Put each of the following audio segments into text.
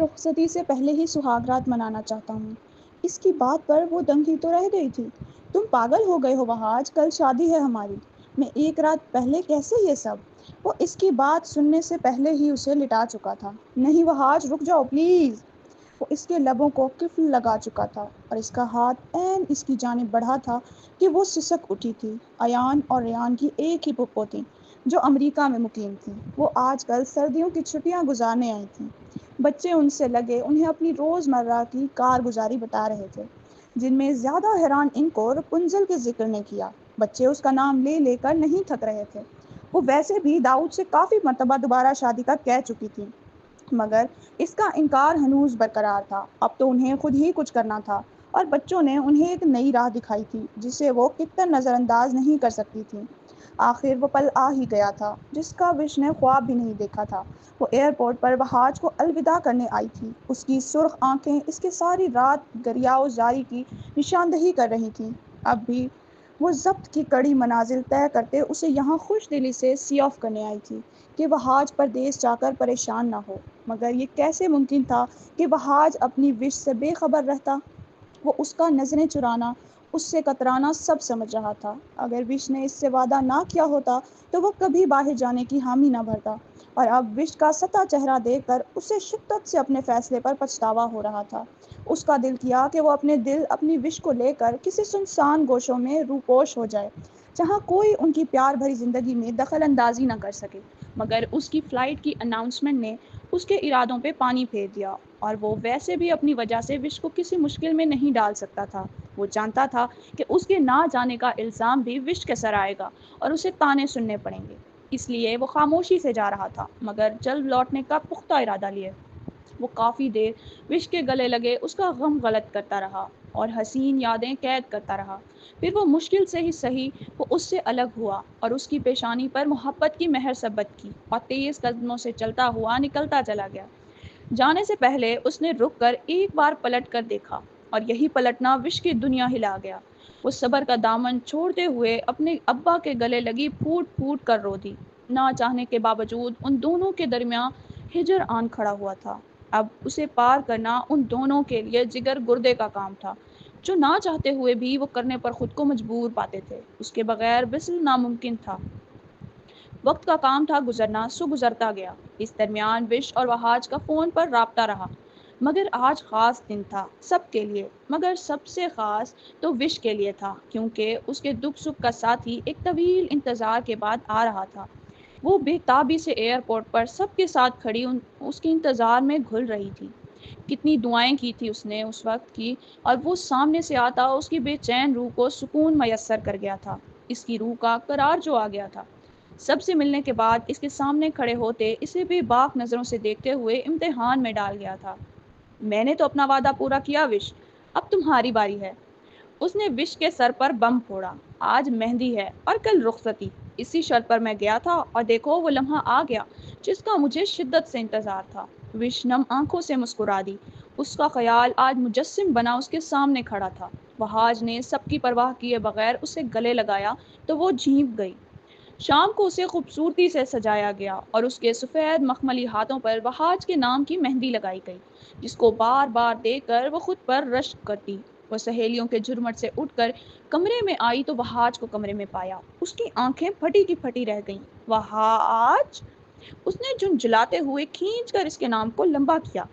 رخصتی سے پہلے ہی سہاگ رات منانا چاہتا ہوں۔ اس کی بات پر وہ دنگ ہی تو رہ گئی تھی۔ تم پاگل ہو گئے ہو وہاج، کل شادی ہے ہماری۔ میں ایک رات پہلے کیسے یہ سب؟ وہ اس کی بات سننے سے پہلے ہی اسے لٹا چکا تھا۔ نہیں وہاج، رک جاؤ پلیز۔ وہ اس کے لبوں کو قفل لگا چکا تھا اور اس کا ہاتھ عین اس کی جانب بڑھا تھا کہ وہ سسک اٹھی تھی۔ ایان اور ریان کی ایک ہی پھپھو تھی جو امریکہ میں مقیم تھی۔ وہ آج کل سردیوں کی چھٹیاں گزارنے آئی تھیں۔ بچے ان سے لگے انہیں اپنی روزمرہ کی کارگزاری بتا رہے تھے، جن میں زیادہ حیران ان کو رپنزل کے ذکر نے کیا۔ بچے اس کا نام لے لے کر نہیں تھک رہے تھے۔ وہ ویسے بھی داؤد سے کافی مرتبہ دوبارہ شادی کا کہہ چکی تھی، مگر اس کا انکار ہنوز برقرار تھا۔ اب تو انہیں خود ہی کچھ کرنا تھا اور بچوں نے انہیں ایک نئی راہ دکھائی تھی جسے وہ کتن نظر انداز نہیں کر سکتی تھی۔ آخر وہ پل آ ہی گیا تھا جس کا وش نے خواب بھی نہیں دیکھا تھا۔ وہ ایئرپورٹ پر وہاج کو الوداع کرنے آئی تھی۔ اس کی سرخ آنکھیں اس کے ساری رات گریاؤ جاری کی نشاندہی کر رہی تھیں۔ اب بھی وہ ضبط کی کڑی منازل طے کرتے اسے یہاں خوش دلی سے سی آف کرنے آئی تھی کہ وہاج پردیس جا کر پریشان نہ ہو۔ مگر یہ کیسے ممکن تھا کہ وہاج اپنی وش سے بے خبر رہتا؟ وہ اس کا نظریں چرانا، اس سے کترانا سب سمجھ رہا تھا۔ اگر وش نے اس سے وعدہ نہ کیا ہوتا تو وہ کبھی باہر جانے کی حامی نہ بھرتا، اور اب وش کا ستا چہرہ دیکھ کر اسے شدت سے اپنے فیصلے پر پچھتاوا ہو رہا تھا۔ اس کا دل کیا کہ وہ اپنی وش کو لے کر کسی سنسان گوشوں میں روپوش ہو جائے، جہاں کوئی ان کی پیار بھری زندگی میں دخل اندازی نہ کر سکے۔ مگر اس کی فلائٹ کی اناؤنسمنٹ نے اس کے ارادوں پہ پانی پھیر دیا، اور وہ ویسے بھی اپنی وجہ سے وش کو کسی مشکل میں نہیں ڈال سکتا تھا۔ وہ جانتا تھا کہ اس کے نہ جانے کا الزام بھی وش کے سر آئے گا اور اسے طعنے سننے پڑیں گے۔ اس لیے وہ خاموشی سے جا رہا تھا، مگر جلد لوٹنے کا پختہ ارادہ لیے۔ وہ کافی دیر وش کے گلے لگے اس کا غم غلط کرتا رہا اور حسین یادیں قید کرتا رہا۔ پھر وہ مشکل سے ہی سہی وہ اس سے الگ ہوا اور اس کی پیشانی پر محبت کی مہر ثبت کی اور تیز قدموں سے چلتا ہوا نکلتا چلا گیا۔ جانے سے پہلے اس نے رک کر ایک بار پلٹ کر دیکھا، اور یہی پلٹنا وش کی دنیا ہلا گیا۔ وہ صبر کا دامن چھوڑتے ہوئے اپنے ابا کے گلے لگی پھوٹ پھوٹ کر رو دی۔ نہ چاہنے کے باوجود ان دونوں کے درمیان ہجر آن کھڑا ہوا تھا۔ اب اسے پار کرنا ان دونوں کے لیے جگر گردے کا کام تھا، جو نہ چاہتے ہوئے بھی وہ کرنے پر خود کو مجبور پاتے تھے۔ اس کے بغیر وصل ناممکن تھا۔ وقت کا کام تھا گزرنا، سو گزرتا گیا۔ اس درمیان وش اور وہاج کا فون پر رابطہ رہا۔ مگر آج خاص دن تھا سب کے لیے، مگر سب سے خاص تو وش کے لیے تھا، کیونکہ اس کے دکھ سکھ کا ساتھی ایک طویل انتظار کے بعد آ رہا تھا۔ وہ بے تابی سے ایئرپورٹ پر سب کے ساتھ کھڑی اس کے انتظار میں گھل رہی تھی۔ کتنی دعائیں کی تھی اس نے اس وقت کی، اور وہ سامنے سے آتا اس کی بے چین روح کو سکون میسر کر گیا تھا۔ اس کی روح کا قرار جو آ گیا تھا۔ سب سے ملنے کے بعد اس کے سامنے کھڑے ہوتے اسے بے باک نظروں سے دیکھتے ہوئے امتحان میں ڈال گیا تھا۔ میں نے تو اپنا وعدہ پورا کیا وش، اب تمہاری باری ہے۔ اس نے وش کے سر پر بم پھوڑا۔ آج مہندی ہے اور کل رخصتی، اسی شرط پر میں گیا تھا، اور دیکھو وہ لمحہ آ گیا جس کا مجھے شدت سے انتظار تھا۔ وش نم آنکھوں سے مسکرا دی۔ اس کا خیال آج مجسم بنا اس کے سامنے کھڑا تھا۔ وہاج نے سب کی پرواہ کیے بغیر اسے گلے لگایا تو وہ جھینپ گئی۔ شام کو اسے خوبصورتی سے سجایا گیا اور اس کے سفید مخملی ہاتھوں پر وہاج کے نام کی مہندی لگائی گئی، جس کو بار بار دیکھ کر وہ خود پر رشک کرتی۔ وہ سہیلیوں کے جھرمٹ سے اٹھ کر کمرے میں آئی تو وہاج کو کمرے میں پایا۔ اس کی آنکھیں پھٹی کی پھٹی رہ گئیں۔ وہاج! اس نے جھنجھلاتے ہوئے کھینچ کر اس کے نام کو لمبا کیا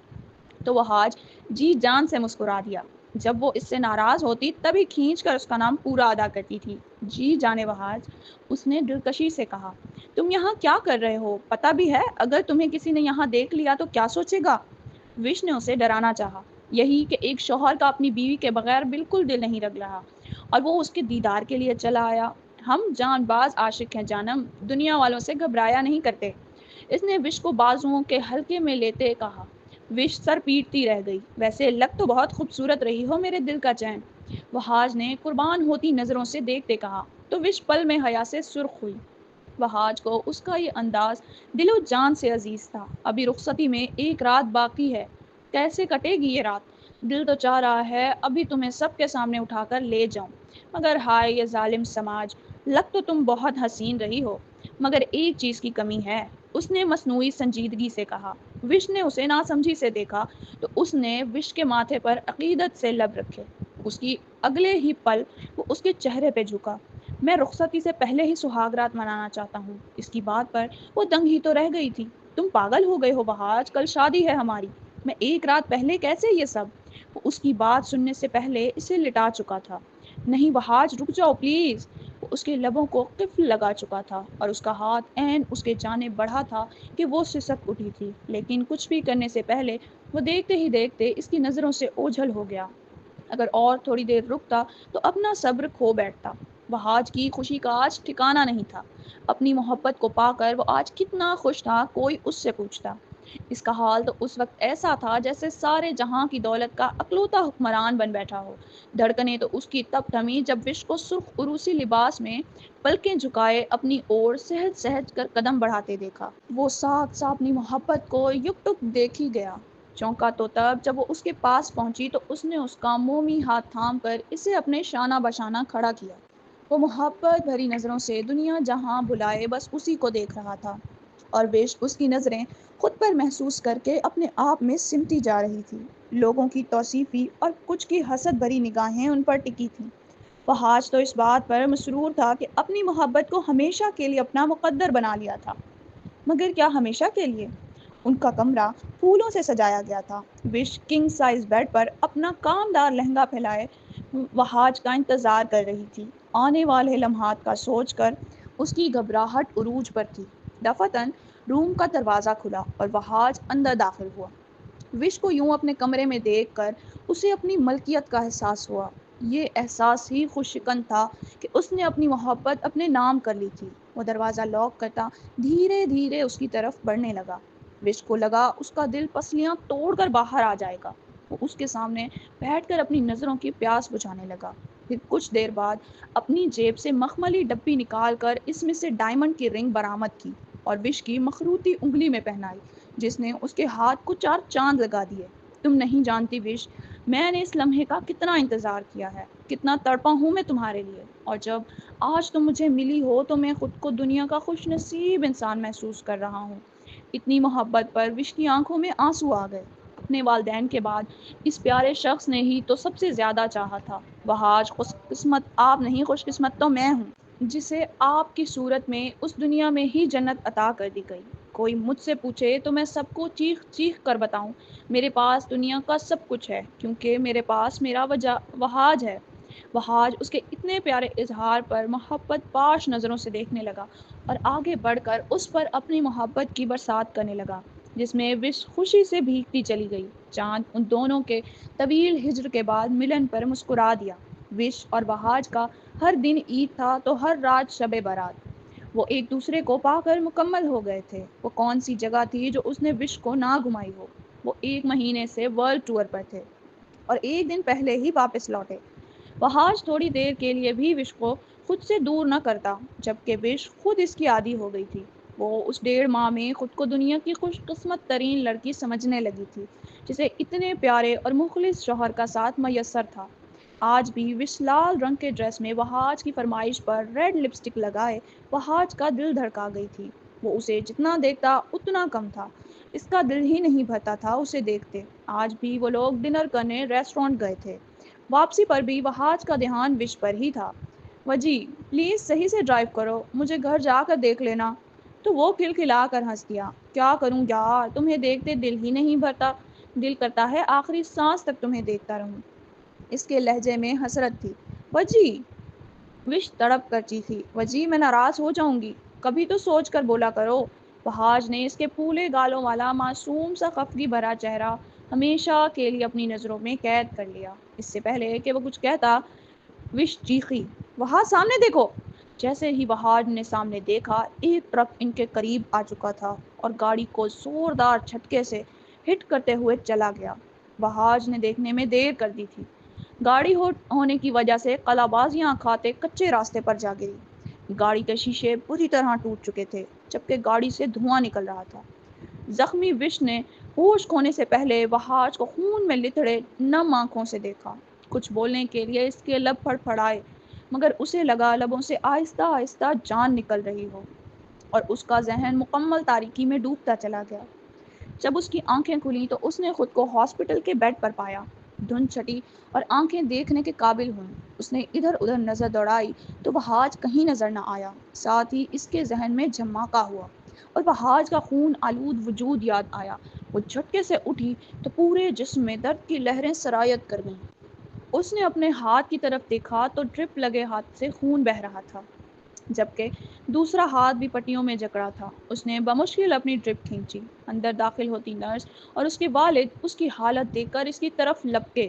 تو وہاج جی جان سے مسکرا دیا۔ جب وہ اس سے ناراض ہوتی تبھی کھینچ کر اس کا نام پورا ادا کرتی تھی۔ جی جانے وہاج، اس نے دلکشی سے کہا، تم یہاں کیا کر رہے ہو؟ پتہ بھی ہے اگر تمہیں کسی نے یہاں دیکھ لیا تو کیا سوچے گا؟ وش نے اسے ڈرانا چاہا، یہی کہ ایک شوہر کا اپنی بیوی کے بغیر بالکل دل نہیں لگ رہا، اور وہ اس کے دیدار کے لیے چلا آیا۔ ہم جان باز عاشق ہیں جانم، دنیا والوں سے گھبرایا نہیں کرتے۔ اس نے وش کو بازوؤں کے حلقے میں لیتے کہا۔ وش سر پیٹتی رہ گئی۔ ویسے لگ تو بہت خوبصورت رہی ہو میرے دل کا چین، وہاج نے قربان ہوتی نظروں سے دیکھتے کہا تو وش پل میں حیا سے سرخ ہوئی۔ وہاج کو اس کا یہ انداز دل و جان سے عزیز تھا۔ ابھی رخصتی میں ایک رات باقی ہے، کیسے کٹے گی یہ رات؟ دل تو چاہ رہا ہے ابھی تمہیں سب کے سامنے اٹھا کر لے جاؤں، مگر ہائے یہ ظالم سماج، لگ تو تم بہت حسین رہی ہو، مگر ایک چیز کی کمی ہے۔ اس نے مصنوعی سنجیدگی سے کہا۔ وش نے اسے ناسمجھی سے دیکھا تو اس نے وش کے ماتھے پر عقیدت سے لب رکھے۔ اس کی اگلے ہی پل وہ اس کے چہرے پہ جھکا۔ میں رخصتی سے پہلے ہی سہاگ رات منانا چاہتا ہوں۔ اس کی بات پر وہ دنگ ہی تو رہ گئی تھی۔ تم پاگل ہو گئے ہو بہاج، کل شادی ہے ہماری۔ میں ایک رات پہلے کیسے یہ سب؟ وہ اس کی بات سننے سے پہلے اسے لٹا چکا تھا۔ نہیں بہاج، رک جاؤ پلیز۔ وہ اس کے لبوں کو قفل لگا چکا تھا اور اس کا ہاتھ عین اس کے جانب بڑھا تھا کہ وہ سسک اٹھی تھی، لیکن کچھ بھی کرنے سے پہلے وہ دیکھتے ہی دیکھتے اس کی نظروں سے اوجھل ہو گیا۔ اگر اور تھوڑی دیر رکتا تو اپنا صبر کھو بیٹھتا۔ بہاج کی خوشی کا آج ٹھکانہ نہیں تھا۔ اپنی محبت کو پا کر وہ آج کتنا خوش تھا، کوئی اس سے پوچھتا۔ اس کا حال تو اس وقت ایسا تھا جیسے سارے جہاں کی دولت کا اکلوتا حکمران بن بیٹھا ہو۔ دھڑکنیں تو اس کی تب تھمی جب وش کو سرخ عروسی لباس میں پلکیں جھکائے اپنی اور سہج سہج کر قدم بڑھاتے دیکھا۔ وہ ساتھ ساتھ اپنی محبت کو یک ٹک دیکھ ہی گیا۔ چونکا تو تب جب وہ اس کے پاس پہنچی تو اس نے اس کا مومی ہاتھ تھام کر اسے اپنے شانہ بشانہ کھڑا کیا۔ وہ محبت بھری نظروں سے دنیا جہاں بھلائے بس اسی کو دیکھ رہا تھا، اور وش اس کی نظریں خود پر محسوس کر کے اپنے آپ میں سمٹی جا رہی تھی۔ لوگوں کی توصیفی اور کچھ کی حسد بھری نگاہیں ان پر ٹکی تھیں۔ فہاج تو اس بات پر مسرور تھا کہ اپنی محبت کو ہمیشہ کے لیے اپنا مقدر بنا لیا تھا، مگر کیا ہمیشہ کے لیے؟ ان کا کمرہ پھولوں سے سجایا گیا تھا۔ وش کنگ سائز بیڈ پر اپنا کامدار لہنگا پھیلائے وہاج کا انتظار کر رہی تھی۔ آنے والے لمحات کا سوچ کر اس کی گھبراہٹ عروج پر تھی۔ دفتن روم کا دروازہ کھلا اور وہاج اندر داخل ہوا۔ وش کو یوں اپنے کمرے میں دیکھ کر اسے اپنی ملکیت کا احساس ہوا۔ یہ احساس ہی خوش شکن تھا کہ اس نے اپنی محبت اپنے نام کر لی تھی۔ وہ دروازہ لاک کرتا دھیرے دھیرے اس کی طرف بڑھنے لگا۔ وش کو لگا اس کا دل پسلیاں توڑ کر باہر آ جائے گا۔ وہ اس کے سامنے بیٹھ کر اپنی نظروں کی پیاس بجھانے لگا۔ پھر کچھ دیر بعد اپنی جیب سے مخملی ڈبی نکال کر اس میں سے ڈائمنڈ کی رنگ برآمد کی اور وش کی مخروطی انگلی میں پہنائی، جس نے اس کے ہاتھ کو 4 چاند لگا دیے۔ تم نہیں جانتی وش، میں نے اس لمحے کا کتنا انتظار کیا ہے، کتنا تڑپا ہوں میں تمہارے لیے، اور جب آج تم مجھے ملی ہو تو میں خود کو دنیا کا خوش نصیب انسان محسوس کر رہا ہوں۔ اتنی محبت پر وش کی آنکھوں میں آنسو آ گئے۔ اپنے والدین کے بعد اس پیارے شخص نے ہی تو سب سے زیادہ چاہا تھا۔ وہاج خوش قسمت آپ نہیں، خوش قسمت تو میں ہوں، جسے آپ کی صورت میں اس دنیا میں ہی جنت عطا کر دی گئی۔ کوئی مجھ سے پوچھے تو میں سب کو چیخ چیخ کر بتاؤں، میرے پاس دنیا کا سب کچھ ہے، کیونکہ میرے پاس میرا وہاج ہے۔ وہاج اس کے اتنے پیارے اظہار پر محبت پاش نظروں سے دیکھنے لگا اور آگے بڑھ کر اس پر اپنی محبت کی برسات کرنے لگا، جس میں وش خوشی سے بھیگتی چلی گئی۔ چاند ان دونوں کے طویل ہجر کے بعد ملن پر مسکرا دیا۔ وش اور وہاج کا ہر دن عید تھا تو ہر رات شب برات۔ وہ ایک دوسرے کو پا کر مکمل ہو گئے تھے۔ وہ کون سی جگہ تھی جو اس نے وش کو نہ گھمائی ہو؟ وہ 1 مہینے سے ورلڈ ٹور پر تھے اور 1 دن پہلے ہی واپس لوٹے۔ وہاج تھوڑی دیر کے لیے بھی وش کو خود سے دور نہ کرتا، جبکہ وش خود اس کی عادی ہو گئی تھی۔ وہ اس 1.5 ماہ میں خود کو دنیا کی خوش قسمت ترین لڑکی سمجھنے لگی تھی، جسے اتنے پیارے اور مخلص شوہر کا ساتھ میسر تھا۔ آج بھی وش لال رنگ کے ڈریس میں وہاج کی فرمائش پر ریڈ لپسٹک لگائے وہاج کا دل دھڑکا گئی تھی۔ وہ اسے جتنا دیکھتا اتنا کم تھا، اس کا دل ہی نہیں بھرتا تھا اسے دیکھتے۔ آج بھی وہ لوگ ڈنر کرنے ریسٹورانٹ گئے تھے۔ واپسی پر بھی وہاج کا دھیان وش پر ہی تھا۔ وجی پلیز صحیح سے ڈرائیو کرو، مجھے گھر جا کر دیکھ لینا۔ تو وہ کھلکھلا کر ہنس دیا۔ کیا کروں یار، تمہیں دیکھتے دل ہی نہیں بھرتا، دل کرتا ہے آخری سانس تک تمہیں دیکھتا رہوں۔ اس کے لہجے میں حسرت تھی۔ وجی، وش تڑپ کر چیخی، وجی میں ناراض ہو جاؤں گی، کبھی تو سوچ کر بولا کرو۔ وہاج نے اس کے پھولے گالوں والا معصوم سا خفگی بھرا چہرہ ہمیشہ کے لیے اپنی نظروں میں قید کر لیا۔ اس سے پہلے کہ وہ کچھ کہتا، وش چیخی، وہاں سامنے دیکھو۔ جیسے ہی وہاج نے سامنے دیکھا، ایک ٹرک ان کے قریب آ چکا تھا اور گاڑی کو زوردار جھٹکے سے ہٹ کرتے ہوئے چلا گیا۔ وہاج نے دیکھنے میں دیر کر دی تھی۔ گاڑی ہونے کی وجہ سے قلعہ بازیاں کھاتے کچے راستے پر جا گری۔ گاڑی کے شیشے بری طرح ٹوٹ چکے تھے، جبکہ گاڑی سے دھواں نکل رہا تھا۔ زخمی وش نے ہوش کھونے سے پہلے وہاج کو خون میں لتڑے نم آنکھوں سے دیکھا۔ کچھ بولنے کے لیے اس کے لب پھڑپھڑائے، مگر اسے لگا لبوں سے آہستہ آہستہ جان نکل رہی ہو۔ اور اس کا ذہن مکمل تاریکی میں ڈوبتا چلا گیا۔ جب اس کی آنکھیں کھلیں تو اس نے خود کو ہاسپٹل کے بیڈ پر پایا۔ دھند چھٹی اور آنکھیں دیکھنے کے قابل ہوئیں۔ اس نے ادھر ادھر نظر دوڑائی تو وہاج کہیں نظر نہ آیا۔ ساتھ ہی اس کے ذہن میں جھماکا ہوا اور وہاج کا خون آلود وجود یاد آیا۔ وہ جھٹکے سے اٹھی تو پورے جسم میں درد کی لہریں سرایت کر گئیں۔ اس نے اپنے ہاتھ کی طرف دیکھا تو ڈرپ لگے ہاتھ سے خون بہہ رہا تھا، جبکہ دوسرا ہاتھ بھی پٹیوں میں جکڑا تھا۔ اس نے بمشکل اپنی ڈرپ کھینچی۔ اندر داخل ہوتی نرس اور اس کے والد اس کی حالت دیکھ کر اس کی طرف لپکے۔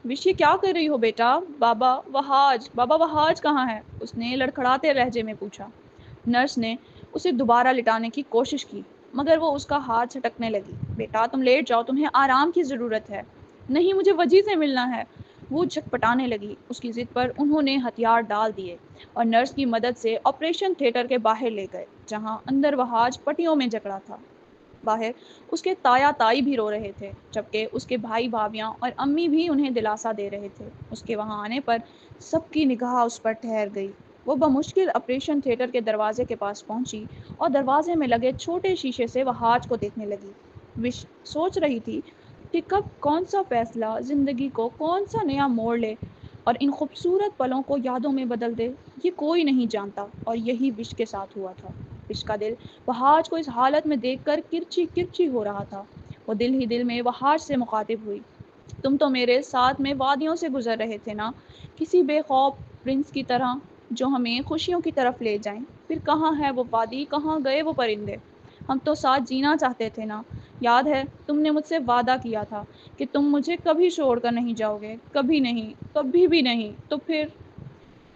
وشی کیا کر رہی ہو بیٹا؟ بابا وہاج کہاں ہے؟ اس نے لڑکھڑاتے لہجے میں پوچھا۔ نرس نے اسے دوبارہ لٹانے کی کوشش کی مگر وہ اس کا ہاتھ جھٹکنے لگی۔ بیٹا تم لیٹ جاؤ، تمہیں آرام کی ضرورت ہے۔ نہیں، مجھے وجی سے ملنا ہے۔ وہ جھٹپٹانے لگی۔ اس کی ضد پر انہوں نے ہتھیار ڈال دیے اور نرس کی مدد سے آپریشن تھیٹر کے باہر لے گئے، جہاں اندر وہاج پٹیوں میں جکڑا تھا۔ باہر اس کے تایا تائی بھی رو رہے تھے، جبکہ اس کے بھائی بھابیاں اور امی بھی انہیں دلاسا دے رہے تھے۔ اس کے وہاں آنے پر سب کی نگاہ اس پر ٹھہر گئی۔ وہ بمشکل آپریشن تھیٹر کے دروازے کے پاس پہنچی اور دروازے میں لگے چھوٹے شیشے سے وہاج کو دیکھنے لگی۔ وش سوچ رہی تھی کہ کب کون سا فیصلہ زندگی کو کون سا نیا موڑ لے اور ان خوبصورت پلوں کو یادوں میں بدل دے، یہ کوئی نہیں جانتا، اور یہی وش کے ساتھ ہوا تھا۔ وش کا دل وہاج کو اس حالت میں دیکھ کر کرچی کرچی ہو رہا تھا۔ وہ دل ہی دل میں وہاج سے مخاطب ہوئی۔ تم تو میرے ساتھ میں وادیوں سے گزر رہے تھے نا، کسی بے خوف پرنس کی طرح جو ہمیں خوشیوں کی طرف لے جائیں۔ پھر کہاں ہے وہ وادی، کہاں گئے وہ پرندے؟ ہم تو ساتھ جینا چاہتے تھے نا۔ یاد ہے تم نے مجھ سے وعدہ کیا تھا کہ تم مجھے کبھی چھوڑ کر نہیں جاؤ گے، کبھی نہیں، کبھی بھی نہیں۔ تو پھر؟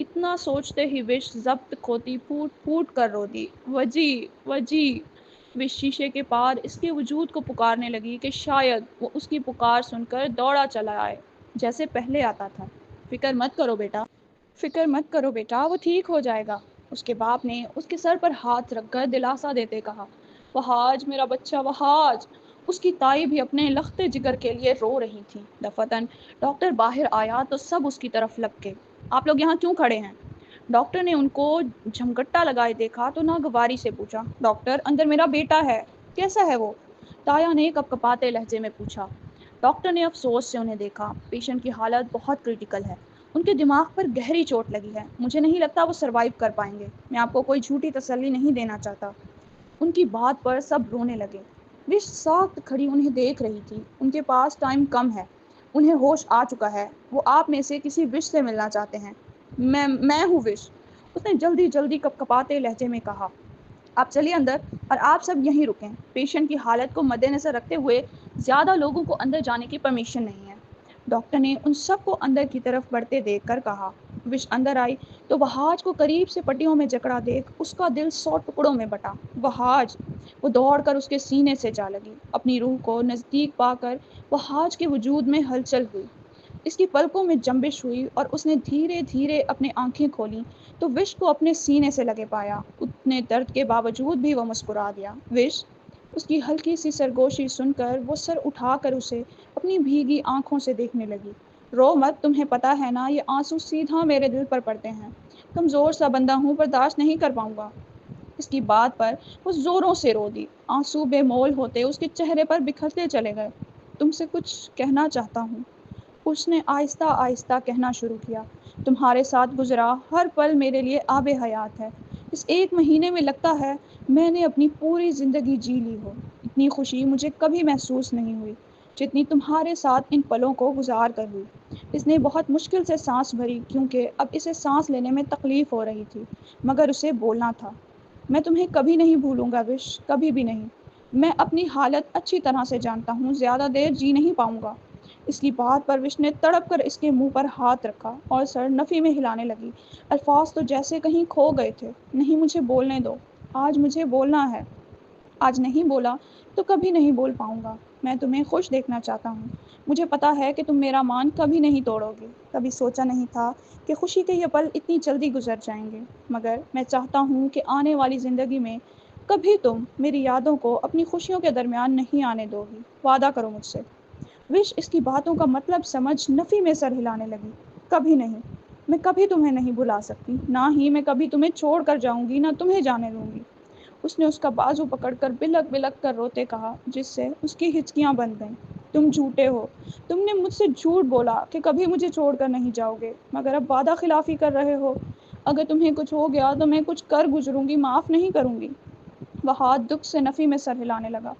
اتنا سوچتے ہی وش ضبط کھوتی پھوٹ پھوٹ کر رو دی۔ وجی، وجی! وش شیشے کے پار اس کے وجود کو پکارنے لگی کہ شاید وہ اس کی پکار سن کر دوڑا چلا آئے جیسے پہلے آتا تھا۔ فکر مت کرو بیٹا، فکر مت کرو بیٹا، وہ ٹھیک ہو جائے گا۔ اس کے باپ نے اس کے سر پر ہاتھ رکھ کر دلاسا دیتے کہا۔ وہاج، میرا بچہ وہاج! اس کی تائی بھی اپنے لختے جگر کے لیے رو رہی تھی۔ دفتن ڈاکٹر باہر آیا تو سب اس کی طرف لپکے۔ آپ لوگ یہاں کیوں کھڑے ہیں؟ ڈاکٹر نے ان کو جھمگٹا لگائے دیکھا تو ناگواری سے پوچھا۔ ڈاکٹر، اندر میرا بیٹا ہے، کیسا ہے وہ؟ تایا نے کپ کپاتے لہجے میں پوچھا۔ ڈاکٹر نے افسوس سے انہیں دیکھا۔ پیشنٹ کی حالت بہت کریٹیکل ہے، ان کے دماغ پر گہری چوٹ لگی ہے، مجھے نہیں لگتا وہ سروائیو کر پائیں گے۔ میں آپ کو کوئی جھوٹی تسلی نہیں دینا چاہتا۔ ان کی بات پر سب رونے لگے۔ وش ساکت کھڑی انہیں دیکھ رہی تھی۔ ان کے پاس ٹائم کم ہے، انہیں ہوش آ چکا ہے، وہ آپ میں سے کسی وش سے ملنا چاہتے ہیں۔ میں ہوں وش، اس نے جلدی جلدی کپ کپاتے لہجے میں کہا۔ آپ چلیے اندر اور آپ سب یہیں رکیں۔ پیشنٹ کی حالت کو مد نظر رکھتے ہوئے زیادہ لوگوں کو اندر جانے کی پرمیشن نہیں ہے۔ ڈاکٹر نے ان سب کو اندر کی طرف بڑھتے دیکھ کر کہا۔ وش اندر آئی تو وہاج کو قریب سے پٹیوں میں جکڑا دیکھ اس کا دل 100 ٹکڑوں میں بٹا۔ وہاج! وہ دوڑ کر اس کے سینے سے جا لگی۔ اپنی روح کو نزدیک پا کر وہاج کے وجود میں ہلچل ہوئی، اس کی پلکوں میں جنبش ہوئی اور اس نے دھیرے دھیرے اپنی آنکھیں کھولیں تو وش کو اپنے سینے سے لگے پایا۔ اتنے درد کے باوجود بھی وہ مسکرا دیا۔ وش! اس کی ہلکی سی سرگوشی سن کر وہ سر اٹھا کر اسے اپنی بھیگی آنکھوں سے دیکھنے لگی۔ رو مت، تمہیں پتہ ہے نا یہ آنسو سیدھا میرے دل پر پڑتے ہیں۔ کمزور سا بندہ ہوں، برداشت نہیں کر پاؤں گا۔ اس کی بات پر وہ زوروں سے رو دی۔ آنسو بے مول ہوتے اس کے چہرے پر بکھرتے چلے گئے۔ تم سے کچھ کہنا چاہتا ہوں، اس نے آہستہ آہستہ کہنا شروع کیا۔ تمہارے ساتھ گزرا ہر پل میرے لیے آب حیات ہے۔ اس 1 مہینے میں لگتا ہے میں نے اپنی پوری زندگی جی لی ہو۔ اتنی خوشی مجھے کبھی محسوس نہیں ہوئی جتنی تمہارے ساتھ ان پلوں کو گزار کر ہوئی۔ اس نے بہت مشکل سے سانس بھری کیونکہ اب اسے سانس لینے میں تکلیف ہو رہی تھی، مگر اسے بولنا تھا۔ میں تمہیں کبھی نہیں بھولوں گا وش، کبھی بھی نہیں۔ میں اپنی حالت اچھی طرح سے جانتا ہوں، زیادہ دیر جی نہیں پاؤں گا۔ اس کی بات پر وش نے تڑپ کر اس کے منہ پر ہاتھ رکھا اور سر نفی میں ہلانے لگی۔ الفاظ تو جیسے کہیں کھو گئے تھے۔ نہیں، مجھے بولنے دو، آج مجھے بولنا ہے۔ آج نہیں بولا تو کبھی نہیں بول پاؤں گا۔ میں تمہیں خوش دیکھنا چاہتا ہوں۔ مجھے پتا ہے کہ تم میرا مان کبھی نہیں توڑو گے۔ کبھی سوچا نہیں تھا کہ خوشی کے یہ پل اتنی جلدی گزر جائیں گے، مگر میں چاہتا ہوں کہ آنے والی زندگی میں کبھی تم میری یادوں کو اپنی خوشیوں کے درمیان نہیں آنے دو گی۔ وعدہ کرو مجھ سے۔ وش اس کی باتوں کا مطلب سمجھ نفی میں سر ہلانے لگی۔ کبھی نہیں، میں کبھی تمہیں نہیں بھلا سکتی، نہ ہی میں کبھی تمہیں چھوڑ کر جاؤں گی، نہ تمہیں جانے دوں گی۔ اس نے اس کا بازو پکڑ کر بلک بلک کر روتے کہا، جس سے اس کی ہچکیاں بند گئیں۔ تم جھوٹے ہو، تم نے مجھ سے جھوٹ بولا کہ کبھی مجھے چھوڑ کر نہیں جاؤ گے، مگر اب وعدہ خلافی کر رہے ہو۔ اگر تمہیں کچھ ہو گیا تو میں کچھ کر گزروں گی، معاف نہیں کروں گی۔ وہ ہاتھ دکھ سے نفی میں سر ہلانے لگا۔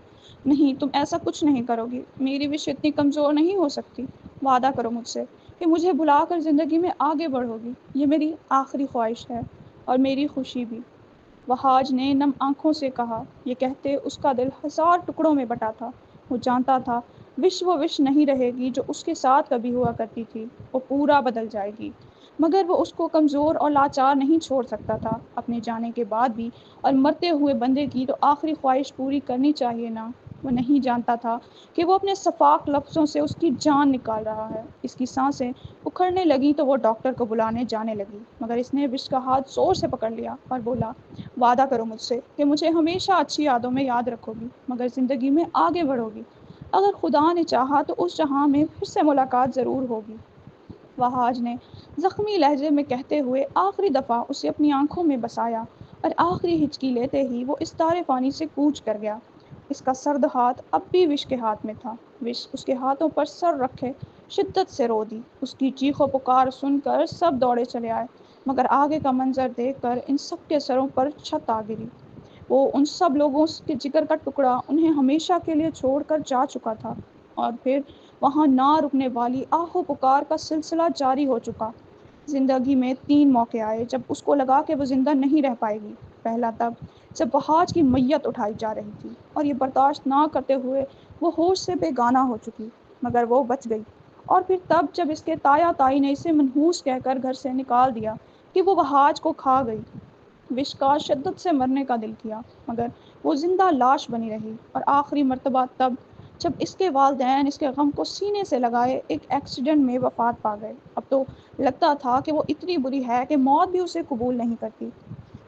نہیں، تم ایسا کچھ نہیں کرو گی، میری وش اتنی کمزور نہیں ہو سکتی۔ وعدہ کرو مجھ سے کہ مجھے بھلا کر زندگی میں آگے بڑھو گی، یہ میری آخری خواہش ہے اور میری خوشی بھی۔ وحاج نے نم آنکھوں سے کہا، یہ کہتے اس کا دل ہزار ٹکڑوں میں بٹا تھا۔ وہ جانتا تھا وش وہ وش نہیں رہے گی جو اس کے ساتھ کبھی ہوا کرتی تھی، وہ پورا بدل جائے گی، مگر وہ اس کو کمزور اور لاچار نہیں چھوڑ سکتا تھا اپنے جانے کے بعد بھی، اور مرتے ہوئے بندے کی تو آخری خواہش پوری کرنی چاہیے نا۔ وہ نہیں جانتا تھا کہ وہ اپنے صفاق لفظوں سے اس کی جان نکال رہا ہے۔ اس کی سانسیں اکھڑنے لگی تو وہ ڈاکٹر کو بلانے جانے لگی، مگر اس نے وش کا ہاتھ زور سے پکڑ لیا اور بولا، وعدہ کرو مجھ سے کہ مجھے ہمیشہ اچھی یادوں میں یاد رکھو گی، مگر زندگی میں آگے بڑھو گی۔ اگر خدا نے چاہا تو اس جہاں میں پھر سے ملاقات ضرور ہوگی۔ وحاج نے زخمی لہجے میں کہتے ہوئے آخری دفعہ اسے اپنی آنکھوں میں بسایا، اور آخری ہچکی لیتے ہی وہ اس تارے فانی سے کوچ کر گیا۔ اس کا سرد ہاتھ اب بھی وش کے ہاتھ میں تھا۔ وش اس کے ہاتھوں پر سر رکھے شدت سے رو دی۔ اس کی چیخ و پکار سن کر سب دوڑے چلے آئے، مگر آگے کا منظر دیکھ کر ان سب کے سروں پر چھت آ گری۔ وہ ان سب لوگوں کے جگر کا ٹکڑا انہیں ہمیشہ کے لیے چھوڑ کر جا چکا تھا، اور پھر وہاں نہ رکنے والی آہ و پکار کا سلسلہ جاری ہو چکا۔ زندگی میں 3 موقع آئے جب اس کو لگا کہ وہ زندہ نہیں رہ پائے گی۔ پہلا تب جب وحاج کی میت اٹھائی جا رہی تھی اور یہ برداشت نہ کرتے ہوئے وہ ہوش سے بے گانہ ہو چکی، مگر وہ بچ گئی۔ اور پھر تب جب اس کے تایا تائی نے اسے منحوس کہہ کر گھر سے نکال دیا کہ وہ وحاج کو کھا گئی۔ وش کا شدت سے مرنے کا دل کیا، مگر وہ زندہ لاش بنی رہی، اور آخری مرتبہ تب جب اس کے والدین اس کے غم کو سینے سے لگائے ایک ایکسیڈنٹ میں وفات پا گئے۔ اب تو لگتا تھا کہ وہ اتنی بری ہے کہ موت بھی اسے قبول نہیں کرتی۔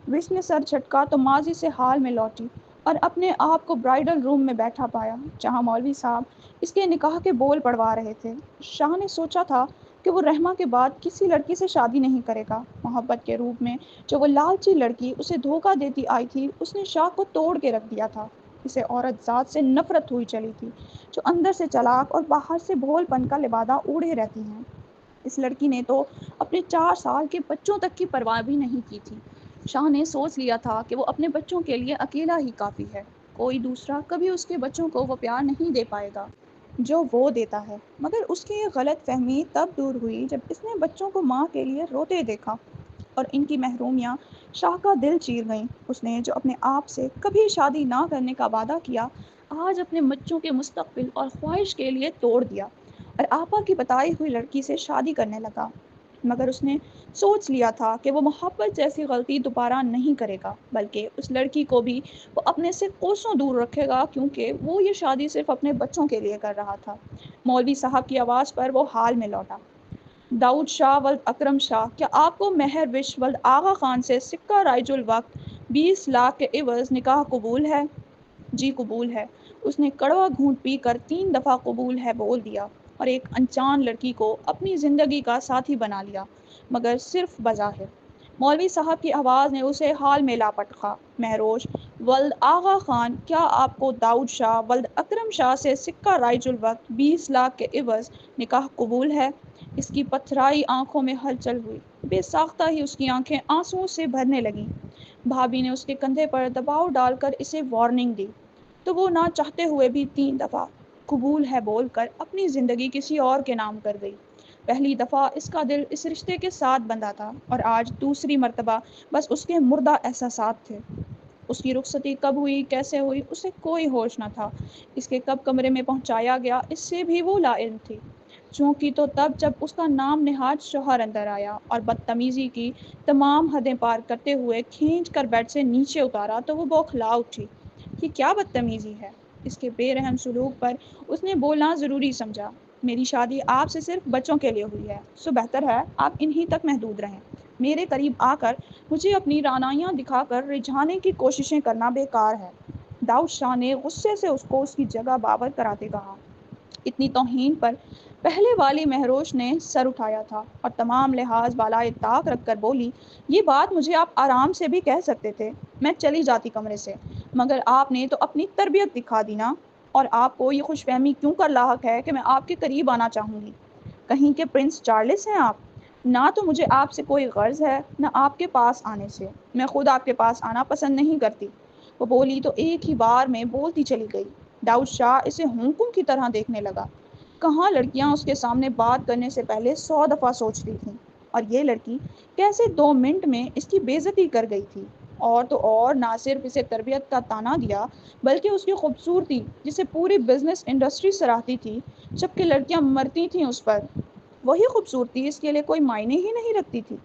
وش نے سر جھٹکا تو ماضی سے حال میں لوٹی اور اپنے آپ کو برائڈل روم میں بیٹھا پایا، جہاں مولوی صاحب اس کے نکاح کے بول پڑھوا رہے تھے۔ شاہ نے سوچا تھا کہ وہ رحمہ کے بعد کسی لڑکی سے شادی نہیں کرے گا۔ محبت کے روپ میں جو وہ لالچی لڑکی اسے دھوکہ دیتی آئی تھی، اس نے شاہ کو توڑ کے رکھ دیا تھا۔ اسے عورت ذات سے نفرت ہوئی چلی تھی، جو اندر سے چالاک اور باہر سے بھول پن کا لبادہ اوڑھے رہتی ہیں۔ اس لڑکی نے تو اپنے 4 سال کے بچوں تک کی پرواہ بھی نہیں کی تھی۔ شاہ نے سوچ لیا تھا کہ وہ اپنے بچوں کے لیے اکیلا ہی کافی ہے، کوئی دوسرا کبھی اس کے بچوں کو وہ پیار نہیں دے پائے گا جو وہ دیتا ہے۔ مگر اس کی یہ غلط فہمی تب دور ہوئی جب اس نے بچوں کو ماں کے لیے روتے دیکھا، اور ان کی محرومیاں شاہ کا دل چیر گئیں۔ اس نے جو اپنے آپ سے کبھی شادی نہ کرنے کا وعدہ کیا، آج اپنے بچوں کے مستقبل اور خواہش کے لیے توڑ دیا، اور آپا کی بتائی ہوئی لڑکی سے شادی کرنے لگا۔ مگر اس نے سوچ لیا تھا کہ وہ محبت جیسی غلطی دوبارہ نہیں کرے گا، بلکہ اس لڑکی کو بھی وہ اپنے سے کوسوں دور رکھے گا، کیونکہ وہ یہ شادی صرف اپنے بچوں کے لیے کر رہا تھا۔ مولوی صاحب کی آواز پر وہ حال میں لوٹا۔ داؤد شاہ ولد اکرم شاہ، کیا آپ کو مہر وش ولد آغا خان سے سکہ رائج الوقت 20 لاکھ کے عوض نکاح قبول ہے؟ جی قبول ہے۔ اس نے کڑوا گھونٹ پی کر 3 دفعہ قبول ہے بول دیا، اور ایک انجان لڑکی کو اپنی زندگی کا ساتھی بنا لیا، مگر صرف بظاہر۔ مولوی صاحب کی آواز نے اسے حال میں لاپٹخا۔ مہروش ولد آغا خان، کیا آپ کو داؤد شاہ ولد اکرم شاہ سے سکہ رائج الوقت 20 لاکھ کے عوض نکاح قبول ہے؟ اس کی پتھرائی آنکھوں میں ہلچل ہوئی، بے ساختہ ہی اس کی آنکھیں آنسوؤں سے بھرنے لگیں۔ بھابھی نے اس کے کندھے پر دباؤ ڈال کر اسے وارننگ دی، تو وہ نہ چاہتے ہوئے بھی 3 دفعہ قبول ہے بول کر اپنی زندگی کسی اور کے نام کر گئی۔ پہلی دفعہ اس کا دل اس رشتے کے ساتھ بندھا تھا، اور آج دوسری مرتبہ بس اس کے مردہ احساسات تھے۔ اس کی رخصتی کب ہوئی، کیسے ہوئی، اسے کوئی ہوش نہ تھا۔ اس کے کب کمرے میں پہنچایا گیا، اس سے بھی وہ لا علم تھی۔ چونکہ تو تب جب اس کا نام نہاد شوہر اندر آیا اور بدتمیزی کی تمام حدیں پار کرتے ہوئے کھینچ کر بیڈ سے نیچے اتارا، تو وہ بوکھلا اٹھی۔ یہ کیا بدتمیزی ہے؟ اس کے بے رحم سلوک پر اس نے بولنا ضروری سمجھا۔ میری شادی آپ سے صرف بچوں کے لیے ہوئی ہے، سو بہتر ہے آپ انہی تک محدود رہیں۔ میرے قریب آ کر مجھے اپنی رعنائیاں دکھا کر رجھانے کی کوششیں کرنا بیکار ہے۔ داؤد شاہ نے غصے سے اس کو اس کی جگہ بابر کراتے کہا۔ اتنی توہین پر پہلے والی مہروش نے سر اٹھایا تھا اور تمام لحاظ بالائے طاق رکھ کر بولی، یہ بات مجھے آپ آرام سے بھی کہہ سکتے تھے، میں چلی جاتی کمرے سے، مگر آپ نے تو اپنی تربیت دکھا دی نا۔ اور آپ کو یہ خوش فہمی کیوں کر لاحق ہے کہ میں آپ کے قریب آنا چاہوں گی؟ کہیں کہ پرنس چارلس ہیں آپ؟ نہ تو مجھے آپ سے کوئی غرض ہے نہ آپ کے پاس آنے سے، میں خود آپ کے پاس آنا پسند نہیں کرتی۔ وہ بولی تو ایک ہی بار میں بولتی چلی گئی۔ داؤد شاہ اسے ہونکوں کی طرح دیکھنے لگا۔ کہاں لڑکیاں اس کے سامنے بات کرنے سے پہلے 100 دفعہ سوچتی تھیں، اور یہ لڑکی کیسے 2 منٹ میں اس کی بے عزتی کر گئی تھی۔ اور تو اور نہ صرف اسے تربیت کا تانا دیا، بلکہ اس کی خوبصورتی جسے پوری بزنس انڈسٹری سراہتی تھی، جبکہ لڑکیاں مرتی تھیں اس پر، وہی خوبصورتی اس کے لیے کوئی معنی ہی نہیں رکھتی تھی۔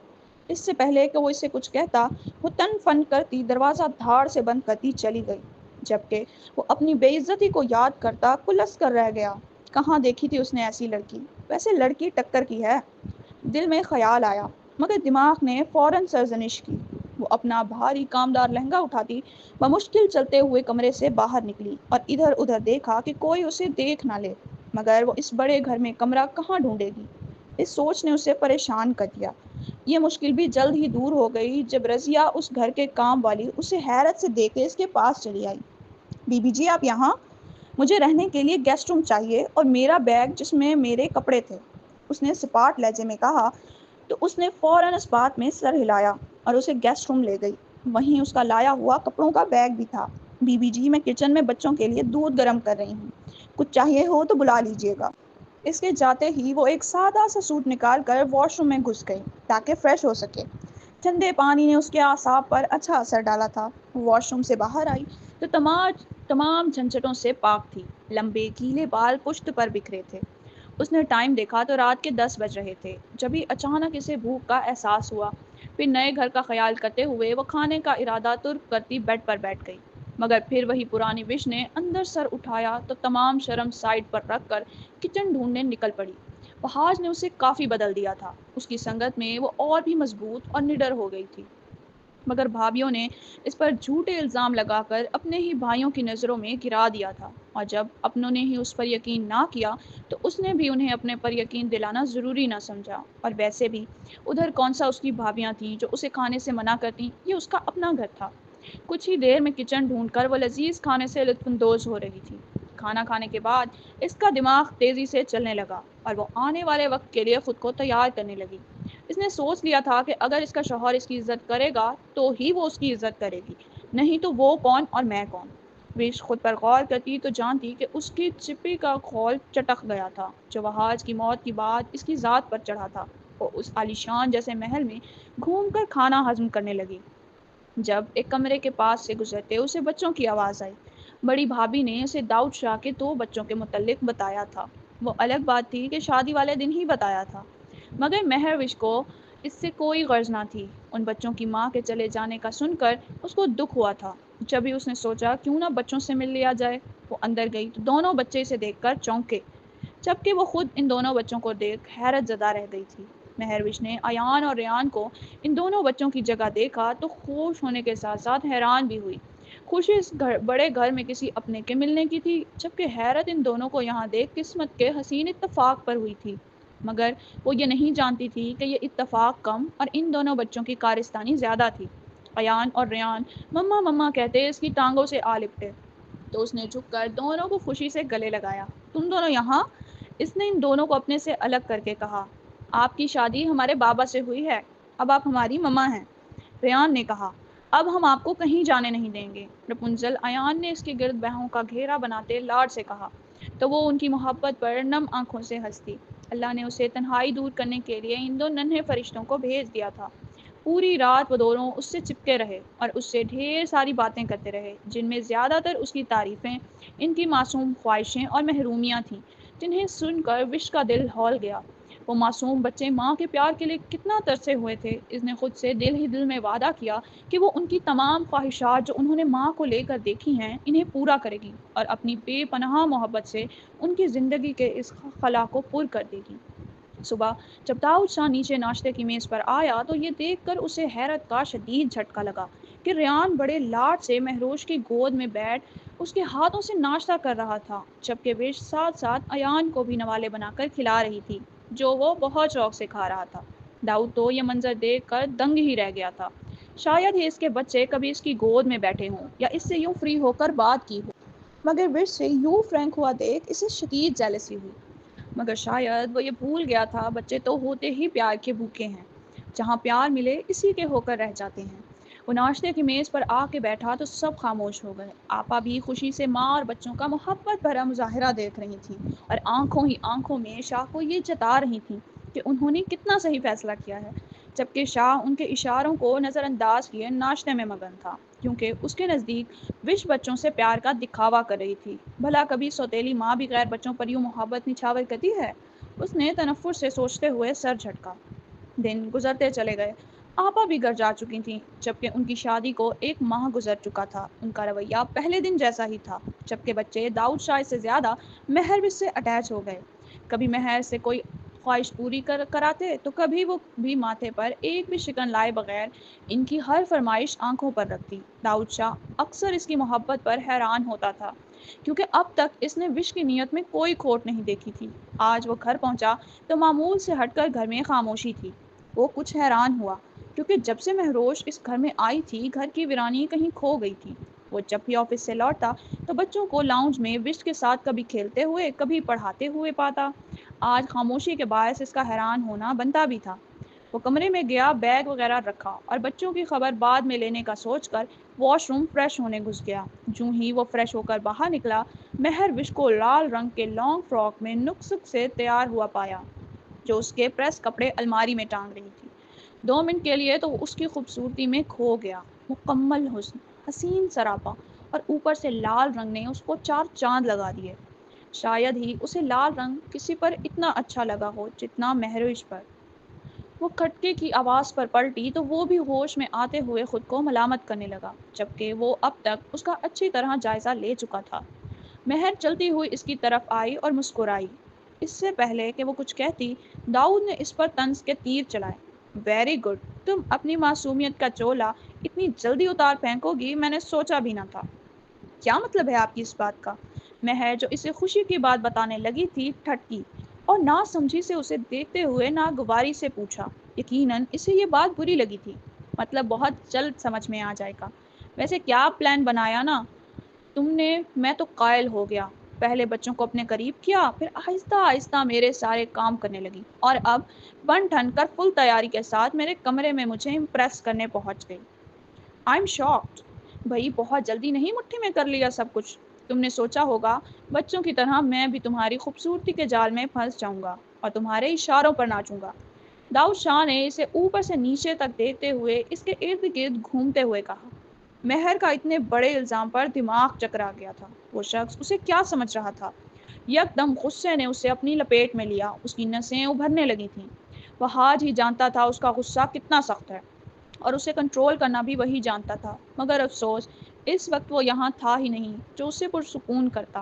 اس سے پہلے کہ وہ اسے کچھ کہتا، وہ تن فن کرتی دروازہ دھاڑ سے بند کرتی چلی گئی، جبکہ وہ اپنی بے عزتی کو یاد کرتا کلس کر رہ گیا۔ کہاں دیکھی تھی اس نے ایسی لڑکی؟ ویسے لڑکی ٹکر کی ہے، دل میں خیال آیا، مگر دماغ نے فوراً سرزنش کی۔ وہ اپنا بھاری کامدار لہنگا اٹھاتی بمشکل چلتے ہوئے کمرے سے باہر نکلی اور ادھر ادھر دیکھا کہ کوئی اسے دیکھ نہ لے، مگر وہ اس بڑے گھر میں کمرہ کہاں ڈھونڈے گی؟ اس سوچ نے اسے پریشان کر دیا۔ یہ مشکل بھی جلد ہی دور ہو گئی جب رضیہ اس گھر کے کام والی اسے حیرت سے دیکھ کے اس کے پاس چلی آئی۔ بی بی جی آپ یہاں؟ مجھے رہنے کے لیے گیسٹ روم چاہیے اور میرا بیگ جس میں میرے کپڑے تھے، اس نے سپاٹ لہجے میں کہا، تو اس نے فوراً اس بات میں سر ہلایا اور اسے گیسٹ روم لے گئی۔ وہیں اس کا لایا ہوا کپڑوں کا بیگ بھی تھا۔ بی بی جی میں کچن میں بچوں کے لیے دودھ گرم کر رہی ہوں، کچھ چاہیے ہو تو بلا لیجیے گا۔ اس کے جاتے ہی وہ ایک سادہ سا سوٹ نکال کر واش روم میں گھس گئی تاکہ فریش ہو سکے۔ ٹھنڈے پانی نے اس کے اعصاب پر اچھا اثر ڈالا تھا۔ واش روم سے باہر آئی تو تمام جھنجھٹوں سے پاک تھی۔ لمبے گیلے بال پشت پر بکھرے تھے۔ اس نے ٹائم دیکھا تو رات کے 10 بج رہے تھے، جبھی اچانک اسے بھوک کا احساس ہوا۔ پھر نئے گھر کا خیال کرتے ہوئے وہ کھانے کا ارادہ ترک کرتی بیڈ پر بیٹھ گئی، مگر پھر وہی پرانی وش نے اندر سر اٹھایا تو تمام شرم سائڈ پر رکھ کر کچن ڈھونڈنے نکل پڑی۔ فہاج نے اسے کافی بدل دیا تھا۔ اس کی سنگت میں وہ اور بھی مضبوط اور نڈر ہو گئی تھی، مگر بھابھیوں نے اس پر جھوٹے الزام لگا کر اپنے ہی بھائیوں کی نظروں میں گرا دیا تھا، اور جب اپنوں نے ہی اس پر یقین نہ کیا تو اس نے بھی انہیں اپنے پر یقین دلانا ضروری نہ سمجھا۔ اور ویسے بھی ادھر کون سا اس کی بھابھیاں تھیں جو اسے کھانے سے منع کرتیں، یہ اس کا اپنا گھر تھا۔ کچھ ہی دیر میں کچن ڈھونڈ کر وہ لذیذ کھانے سے لطف اندوز ہو رہی تھی۔ کھانا کھانے کے بعد اس کا دماغ تیزی سے چلنے لگا اور وہ آنے والے وقت کے لیے خود کو تیار کرنے لگی۔ اس نے سوچ لیا تھا کہ اگر اس کا شوہر اس کی عزت کرے گا تو ہی وہ اس کی عزت کرے گی، نہیں تو وہ کون اور میں کون۔ وش خود پر غور کرتی تو جانتی کہ اس کی چپی کا خول چٹک گیا تھا جو وہاج کی موت کی بعد اس کی ذات پر چڑھا تھا۔ وہ اس عالیشان جیسے محل میں گھوم کر کھانا ہضم کرنے لگی جب ایک کمرے کے پاس سے گزرتے اسے بچوں کی آواز آئی۔ بڑی بھابھی نے اسے داؤد شاہ کے 2 بچوں کے متعلق بتایا تھا۔ وہ الگ بات تھی کہ شادی والے دن ہی بتایا تھا، مگر مہروش کو اس سے کوئی غرض نہ تھی۔ ان بچوں کی ماں کے چلے جانے کا سن کر اس کو دکھ ہوا تھا، جب ہی اس نے سوچا کیوں نہ بچوں سے مل لیا جائے۔ وہ اندر گئی تو دونوں بچے اسے دیکھ کر چونکے، جبکہ وہ خود ان دونوں بچوں کو دیکھ حیرت زدہ رہ گئی تھی۔ مہروش نے ایان اور ریان کو ان دونوں بچوں کی جگہ دیکھا تو خوش ہونے کے ساتھ ساتھ حیران بھی ہوئی۔ خوشی اس بڑے گھر میں کسی اپنے کے ملنے کی تھی، جبکہ حیرت ان دونوں کو یہاں دیکھ قسمت کے حسین اتفاق پر ہوئی تھی، مگر وہ یہ نہیں جانتی تھی کہ یہ اتفاق کم اور ان دونوں بچوں کی کارستانی زیادہ تھی۔ ایان اور ریان مما مما کہتے اس کی ٹانگوں سے آ لپٹے تو اس نے جھک کر دونوں کو خوشی سے گلے لگایا۔ تم دونوں یہاں؟ اس نے ان دونوں کو اپنے سے الگ کر کے کہا۔ آپ کی شادی ہمارے بابا سے ہوئی ہے، اب آپ ہماری مما ہیں، ریان نے کہا۔ اب ہم آپ کو کہیں جانے نہیں دیں گے، رپنزل ایان نے اس کے گرد بہوں کا گھیرا بناتے لاڈ سے کہا، تو وہ ان کی محبت پر نم آنکھوں سے ہنستی۔ اللہ نے اسے تنہائی دور کرنے کے لیے ان 2 ننھے فرشتوں کو بھیج دیا تھا۔ پوری رات وہ دونوں اس سے چپکے رہے اور اس سے ڈھیر ساری باتیں کرتے رہے، جن میں زیادہ تر اس کی تعریفیں، ان کی معصوم خواہشیں اور محرومیاں تھیں، جنہیں سن کر وش کا دل ہول گیا۔ وہ معصوم بچے ماں کے پیار کے لیے کتنا ترسے ہوئے تھے۔ اس نے خود سے دل ہی دل میں وعدہ کیا کہ وہ ان کی تمام خواہشات جو انہوں نے ماں کو لے کر دیکھی ہیں انہیں پورا کرے گی اور اپنی بے پناہ محبت سے ان کی زندگی کے اس خلا کو پر کر دے گی۔ صبح جب داؤد شاہ نیچے ناشتے کی میز پر آیا تو یہ دیکھ کر اسے حیرت کا شدید جھٹکا لگا کہ ریان بڑے لاڈ سے مہروش کی گود میں بیٹھ اس کے ہاتھوں سے ناشتہ کر رہا تھا، جبکہ وش ساتھ ساتھ ایان کو بھی نوالے بنا کر کھلا رہی تھی، جو وہ بہت شوق سے کھا رہا تھا۔ داؤد تو یہ منظر دیکھ کر دنگ ہی رہ گیا تھا۔ شاید ہی اس کے بچے کبھی اس کی گود میں بیٹھے ہوں یا اس سے یوں فری ہو کر بات کی ہو، مگر وش سے یوں فرینک ہوا دیکھ اسے شدید جیلسی ہوئی۔ مگر شاید وہ یہ بھول گیا تھا بچے تو ہوتے ہی پیار کے بھوکے ہیں، جہاں پیار ملے اسی کے ہو کر رہ جاتے ہیں۔ وہ ناشتے کی میز پر آ کے بیٹھا تو سب خاموش ہو گئے۔ آپا بھی خوشی سے ماں اور بچوں کا محبت بھرا مظاہرہ دیکھ رہی تھیں اور آنکھوں ہی آنکھوں میں شاہ کو یہ جتا رہی تھیں کہ انہوں نے کتنا صحیح فیصلہ کیا ہے، جبکہ شاہ ان کے اشاروں کو نظر انداز کیے ناشتے میں مگن تھا، کیونکہ اس کے نزدیک وش بچوں سے پیار کا دکھاوا کر رہی تھی۔ بھلا کبھی سوتیلی ماں بھی غیر بچوں پر یوں محبت نچھاور کرتی ہے؟ اس نے تنفر سے سوچتے ہوئے سر جھٹکا۔ دن گزرتے چلے گئے۔ آپا بھی گھر جا چکی تھیں، جبکہ ان کی شادی کو 1 ماہ گزر چکا تھا۔ ان کا رویہ پہلے دن جیسا ہی تھا، جبکہ بچے داؤد شاہ سے زیادہ مہر وش سے اٹیچ ہو گئے۔ کبھی مہر سے کوئی خواہش پوری کراتے تو کبھی وہ بھی ماتھے پر ایک بھی شکن لائے بغیر ان کی ہر فرمائش آنکھوں پر رکھتی۔ داؤد شاہ اکثر اس کی محبت پر حیران ہوتا تھا، کیونکہ اب تک اس نے وش کی نیت میں کوئی کھوٹ نہیں دیکھی تھی۔ آج وہ گھر پہنچا تو معمول سے ہٹ کر گھر میں خاموشی تھی۔ وہ کچھ حیران ہوا، کیونکہ جب سے مہروش اس گھر میں آئی تھی گھر کی ویرانی کہیں کھو گئی تھی۔ وہ جب بھی آفس سے لوٹتا تو بچوں کو لاؤنج میں وش کے ساتھ کبھی کھیلتے ہوئے کبھی پڑھاتے ہوئے پاتا۔ آج خاموشی کے باعث اس کا حیران ہونا بنتا بھی تھا۔ وہ کمرے میں گیا، بیگ وغیرہ رکھا اور بچوں کی خبر بعد میں لینے کا سوچ کر واش روم فریش ہونے گھس گیا۔ جوں ہی وہ فریش ہو کر باہر نکلا، مہر وش کو لال رنگ کے لانگ فراک میں نک سے تیار ہوا پایا، جو اس کے پریس کپڑے الماری میں ٹانگ رہی تھی۔ 2 منٹ کے لیے تو اس کی خوبصورتی میں کھو گیا۔ مکمل حسن، حسین سراپا، اور اوپر سے لال رنگ نے اس کو 4 چاند لگا دیے۔ شاید ہی اسے لال رنگ کسی پر اتنا اچھا لگا ہو جتنا مہروش پر۔ وہ کھٹکے کی آواز پر پلٹی تو وہ بھی ہوش میں آتے ہوئے خود کو ملامت کرنے لگا، جبکہ وہ اب تک اس کا اچھی طرح جائزہ لے چکا تھا۔ مہر چلتی ہوئی اس کی طرف آئی اور مسکرائی۔ اس سے پہلے کہ وہ کچھ کہتی، داؤد نے اس پر طنز کے تیر چلائے۔ ویری گڈ، تم اپنی معصومیت کا چولا اتنی جلدی اتار پھینکو گی میں نے سوچا بھی نہ تھا۔ کیا مطلب ہے آپ کی اس بات کا؟ مہر جو اسے خوشی کی بات بتانے لگی تھی ٹھٹکی اور نہ سمجھی سے اسے دیکھتے ہوئے ناگواری سے پوچھا۔ یقیناً اسے یہ بات بری لگی تھی، مطلب بہت جلد سمجھ میں آ جائے گا۔ ویسے کیا پلان بنایا نا تم نے؟ میں تو قائل ہو گیا۔ پہلے بچوں کو اپنے قریب کیا، پھر آہستہ آہستہ میرے سارے کام کرنے لگی، اور اب بن ٹھن کر فل تیاری کے ساتھ میرے کمرے میں مجھے امپریس کرنے پہنچ گئی۔ I am shocked. بھائی بہت جلدی نہیں مٹھی میں کر لیا سب کچھ؟ تم نے سوچا ہوگا بچوں کی طرح میں بھی تمہاری خوبصورتی کے جال میں پھنس جاؤں گا اور تمہارے اشاروں پر ناچوں گا۔ داؤد شاہ نے اسے اوپر سے نیچے تک دیکھتے ہوئے اس کے ارد گرد گھومتے ہوئے کہا۔ مہر کا اتنے بڑے الزام پر دماغ چکرا گیا تھا۔ وہ شخص اسے کیا سمجھ رہا تھا؟ یک دم غصے نے اسے اپنی لپیٹ میں لیا، اس کی نسیں ابھرنے لگی تھیں۔ وہ آج ہی جانتا تھا اس کا غصہ کتنا سخت ہے، اور اسے کنٹرول کرنا بھی وہی جانتا تھا، مگر افسوس اس وقت وہ یہاں تھا ہی نہیں جو اسے پرسکون کرتا۔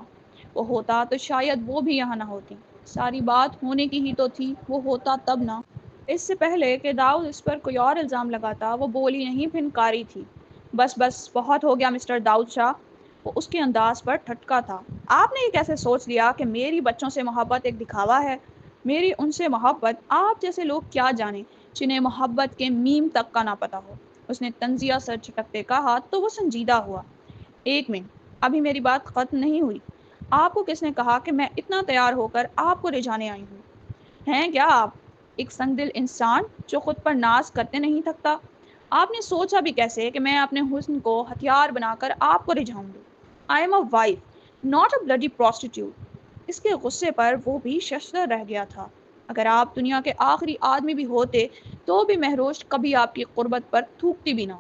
وہ ہوتا تو شاید وہ بھی یہاں نہ ہوتی۔ ساری بات ہونے کی ہی تو تھی، وہ ہوتا تب نہ۔ اس سے پہلے کہ داؤد اس پر کوئی اور الزام لگاتا وہ بولی نہیں پھنکاری تھی۔ بس بس بہت ہو گیا مسٹر داؤد شاہ۔ وہ اس کے انداز پر ٹھٹکا تھا۔ آپ نے یہ کیسے سوچ لیا کہ میری بچوں سے محبت ایک دکھاوا ہے؟ میری ان سے محبت آپ جیسے لوگ کیا جانیں جنہیں محبت کے میم تک کا نہ پتا ہو۔ اس نے طنزیہ سر جھٹکتے کہا تو وہ سنجیدہ ہوا۔ 1 منٹ، ابھی میری بات ختم نہیں ہوئی۔ آپ کو کس نے کہا کہ میں اتنا تیار ہو کر آپ کو رجھانے آئی ہوں؟ ہیں کیا آپ ایک سنگ دل انسان جو خود پر ناز کرتے نہیں تھکتا؟ آپ نے سوچا بھی کیسے کہ میں اپنے حسن کو ہتھیار بنا کر آپ کو رجھاؤں گی؟ I am a wife, not a bloody prostitute. اس کے غصے پر وہ بھی ششدر رہ گیا تھا۔ اگر آپ دنیا کے آخری آدمی بھی ہوتے تو بھی مہروش کبھی آپ کی قربت پر تھوکتی بھی نہ۔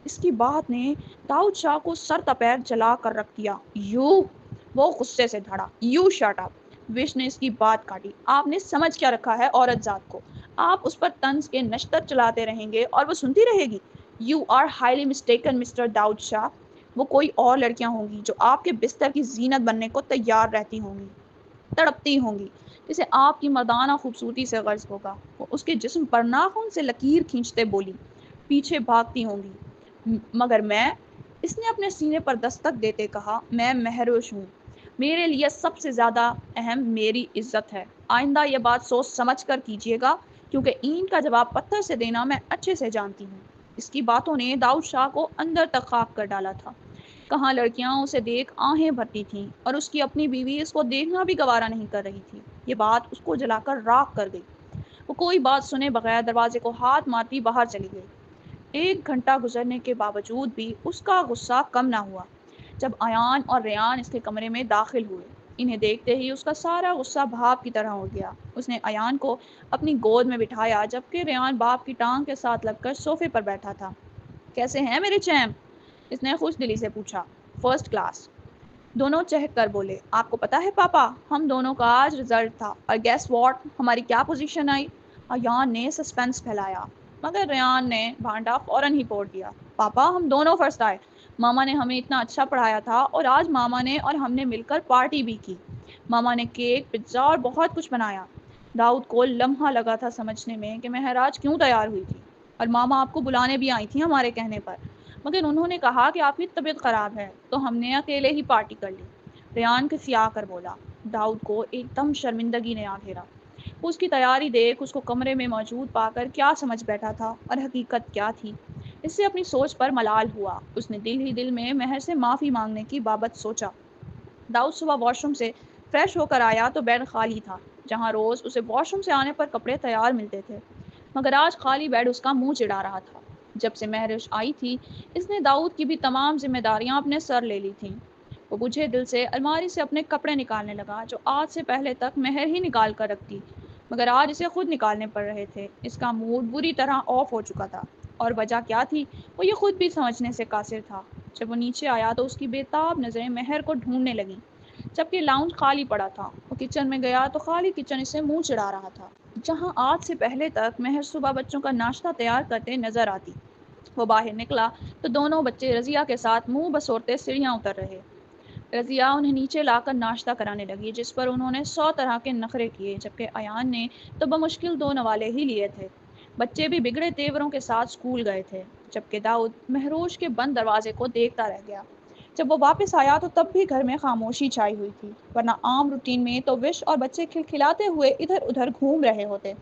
اس کی بات نے داؤد شاہ کو سر تپیر جلا کر رکھ دیا۔ وہ غصے سے دھڑا۔ You shut up. وش نے اس کی بات کاٹی۔ آپ نے سمجھ کیا رکھا ہے عورت ذات کو؟ آپ اس پر طنز کے نشتر چلاتے رہیں گے اور وہ سنتی رہے گی؟ You are highly mistaken mister Dawood Shah. وہ کوئی اور لڑکیاں ہوں گی جو آپ کے بستر کی زینت بننے کو تیار رہتی ہوں گی، تڑپتی ہوں گی، جسے آپ کی مردانہ خوبصورتی سے غرض ہوگا۔ وہ اس کے جسم پر ناخن سے لکیر کھینچتے بولی، پیچھے بھاگتی ہوں گی، مگر میں اس نے اپنے سینے پر دستک دیتے کہا، میں مہروش ہوں، میرے لیے سب سے زیادہ اہم میری عزت ہے، آئندہ یہ بات سوچ سمجھ کر کیجیے گا، کیونکہ اینٹ کا جواب پتھر سے دینا میں اچھے سے جانتی ہوں۔ اس کی باتوں نے داؤد شاہ کو اندر تک خاک کر ڈالا تھا۔ کہاں لڑکیاں اسے دیکھ آہیں بھرتی تھیں اور اس کی اپنی بیوی اس کو دیکھنا بھی گوارا نہیں کر رہی تھی۔ یہ بات اس کو جلا کر راکھ کر گئی۔ وہ کوئی بات سنے بغیر دروازے کو ہاتھ مارتی باہر چلی گئی۔ 1 گھنٹہ گزرنے کے باوجود بھی اس کا غصہ کم نہ ہوا۔ جب ایان اور ریان اس کے کمرے میں داخل ہوئے، انہیں دیکھتے ہی اس کا سارا غصہ بھاپ کی طرح ہو گیا۔ اس نے ایان کو اپنی گود میں بٹھایا جبکہ ریان باپ کی ٹانگ کے ساتھ لگ کر صوفے پر بیٹھا تھا۔ کیسے ہیں میرے چیمپ؟ اس نے خوش دلی سے پوچھا۔ فرسٹ کلاس، دونوں چہک کر بولے۔ آپ کو پتا ہے پاپا، ہم دونوں کا آج رزلٹ تھا اور گیس واٹ، ہماری کیا پوزیشن آئی؟ ایان نے سسپینس پھیلایا، مگر ریان نے بھانڈا فوراً ہی پھوڑ دیا۔ پاپا، ہم دونوں فرسٹ آئے، ماما نے ہمیں اتنا اچھا پڑھایا تھا اور آج ماما نے اور ہم نے مل کر پارٹی بھی کی۔ ماما نے کیک، پزا اور بہت کچھ بنایا۔ داؤد کو لمحہ لگا تھا سمجھنے میں کہ مہر آج کیوں تیار ہوئی تھی، اور ماما آپ کو بلانے بھی آئی تھی ہمارے کہنے پر، مگر انہوں نے کہا کہ آپ کی طبیعت خراب ہے تو ہم نے اکیلے ہی پارٹی کر لی۔ ریان کسیا کر بولا۔ داؤد کو ایک دم شرمندگی نے آ گھیرا۔ اس کی تیاری دیکھ اس کو کمرے میں موجود پا کر کیا سمجھ بیٹھا تھا اور حقیقت کیا تھی، اس سے اپنی سوچ پر ملال ہوا۔ اس نے دل ہی دل میں مہر سے معافی مانگنے کی بابت سوچا۔ داؤد صبح واش روم سے فریش ہو کر آیا تو بیڈ خالی تھا، جہاں روز اسے واش روم سے آنے پر کپڑے تیار ملتے تھے، مگر آج خالی بیڈ اس کا منہ چڑھا رہا تھا۔ جب سے مہرش آئی تھی، اس نے داؤد کی بھی تمام ذمہ داریاں اپنے سر لے لی تھیں۔ وہ بجھے دل سے الماری سے اپنے کپڑے نکالنے لگا جو آج سے پہلے تک مہر ہی نکال کر رکھتی، مگر آج اسے خود نکالنے پڑ رہے تھے۔ اس کا موڈ بری طرح آف ہو چکا تھا، اور وجہ کیا تھی وہ یہ خود بھی سمجھنے سے قاصر تھا۔ جب وہ نیچے آیا تو اس کی بے تاب نظریں مہر کو ڈھونڈنے لگیں، جبکہ لاؤنج خالی پڑا تھا۔ وہ کچن میں گیا تو خالی کچن اسے منہ چڑھا رہا تھا، جہاں آج سے پہلے تک مہر صبح بچوں کا ناشتہ تیار کرتے نظر آتی۔ وہ باہر نکلا تو دونوں بچے رضیہ کے ساتھ منہ بسورتے سیڑھیاں اتر رہے۔ رضیہ انہیں نیچے لا کر ناشتہ کرانے لگی، جس پر انہوں نے 100 طرح کے نخرے کیے، جبکہ ایان نے تو بمشکل 2 نوالے ہی لیے تھے۔ بچے بھی بگڑے تیوروں کے ساتھ اسکول گئے تھے، جبکہ داؤد مہروش کے بند دروازے کو دیکھتا رہ گیا۔ جب وہ واپس آیا تو تب بھی گھر میں خاموشی چھائی ہوئی تھی، ورنہ عام روٹین میں تو وش اور بچے کھلکھلاتے ہوئے ادھر ادھر گھوم رہے ہوتے۔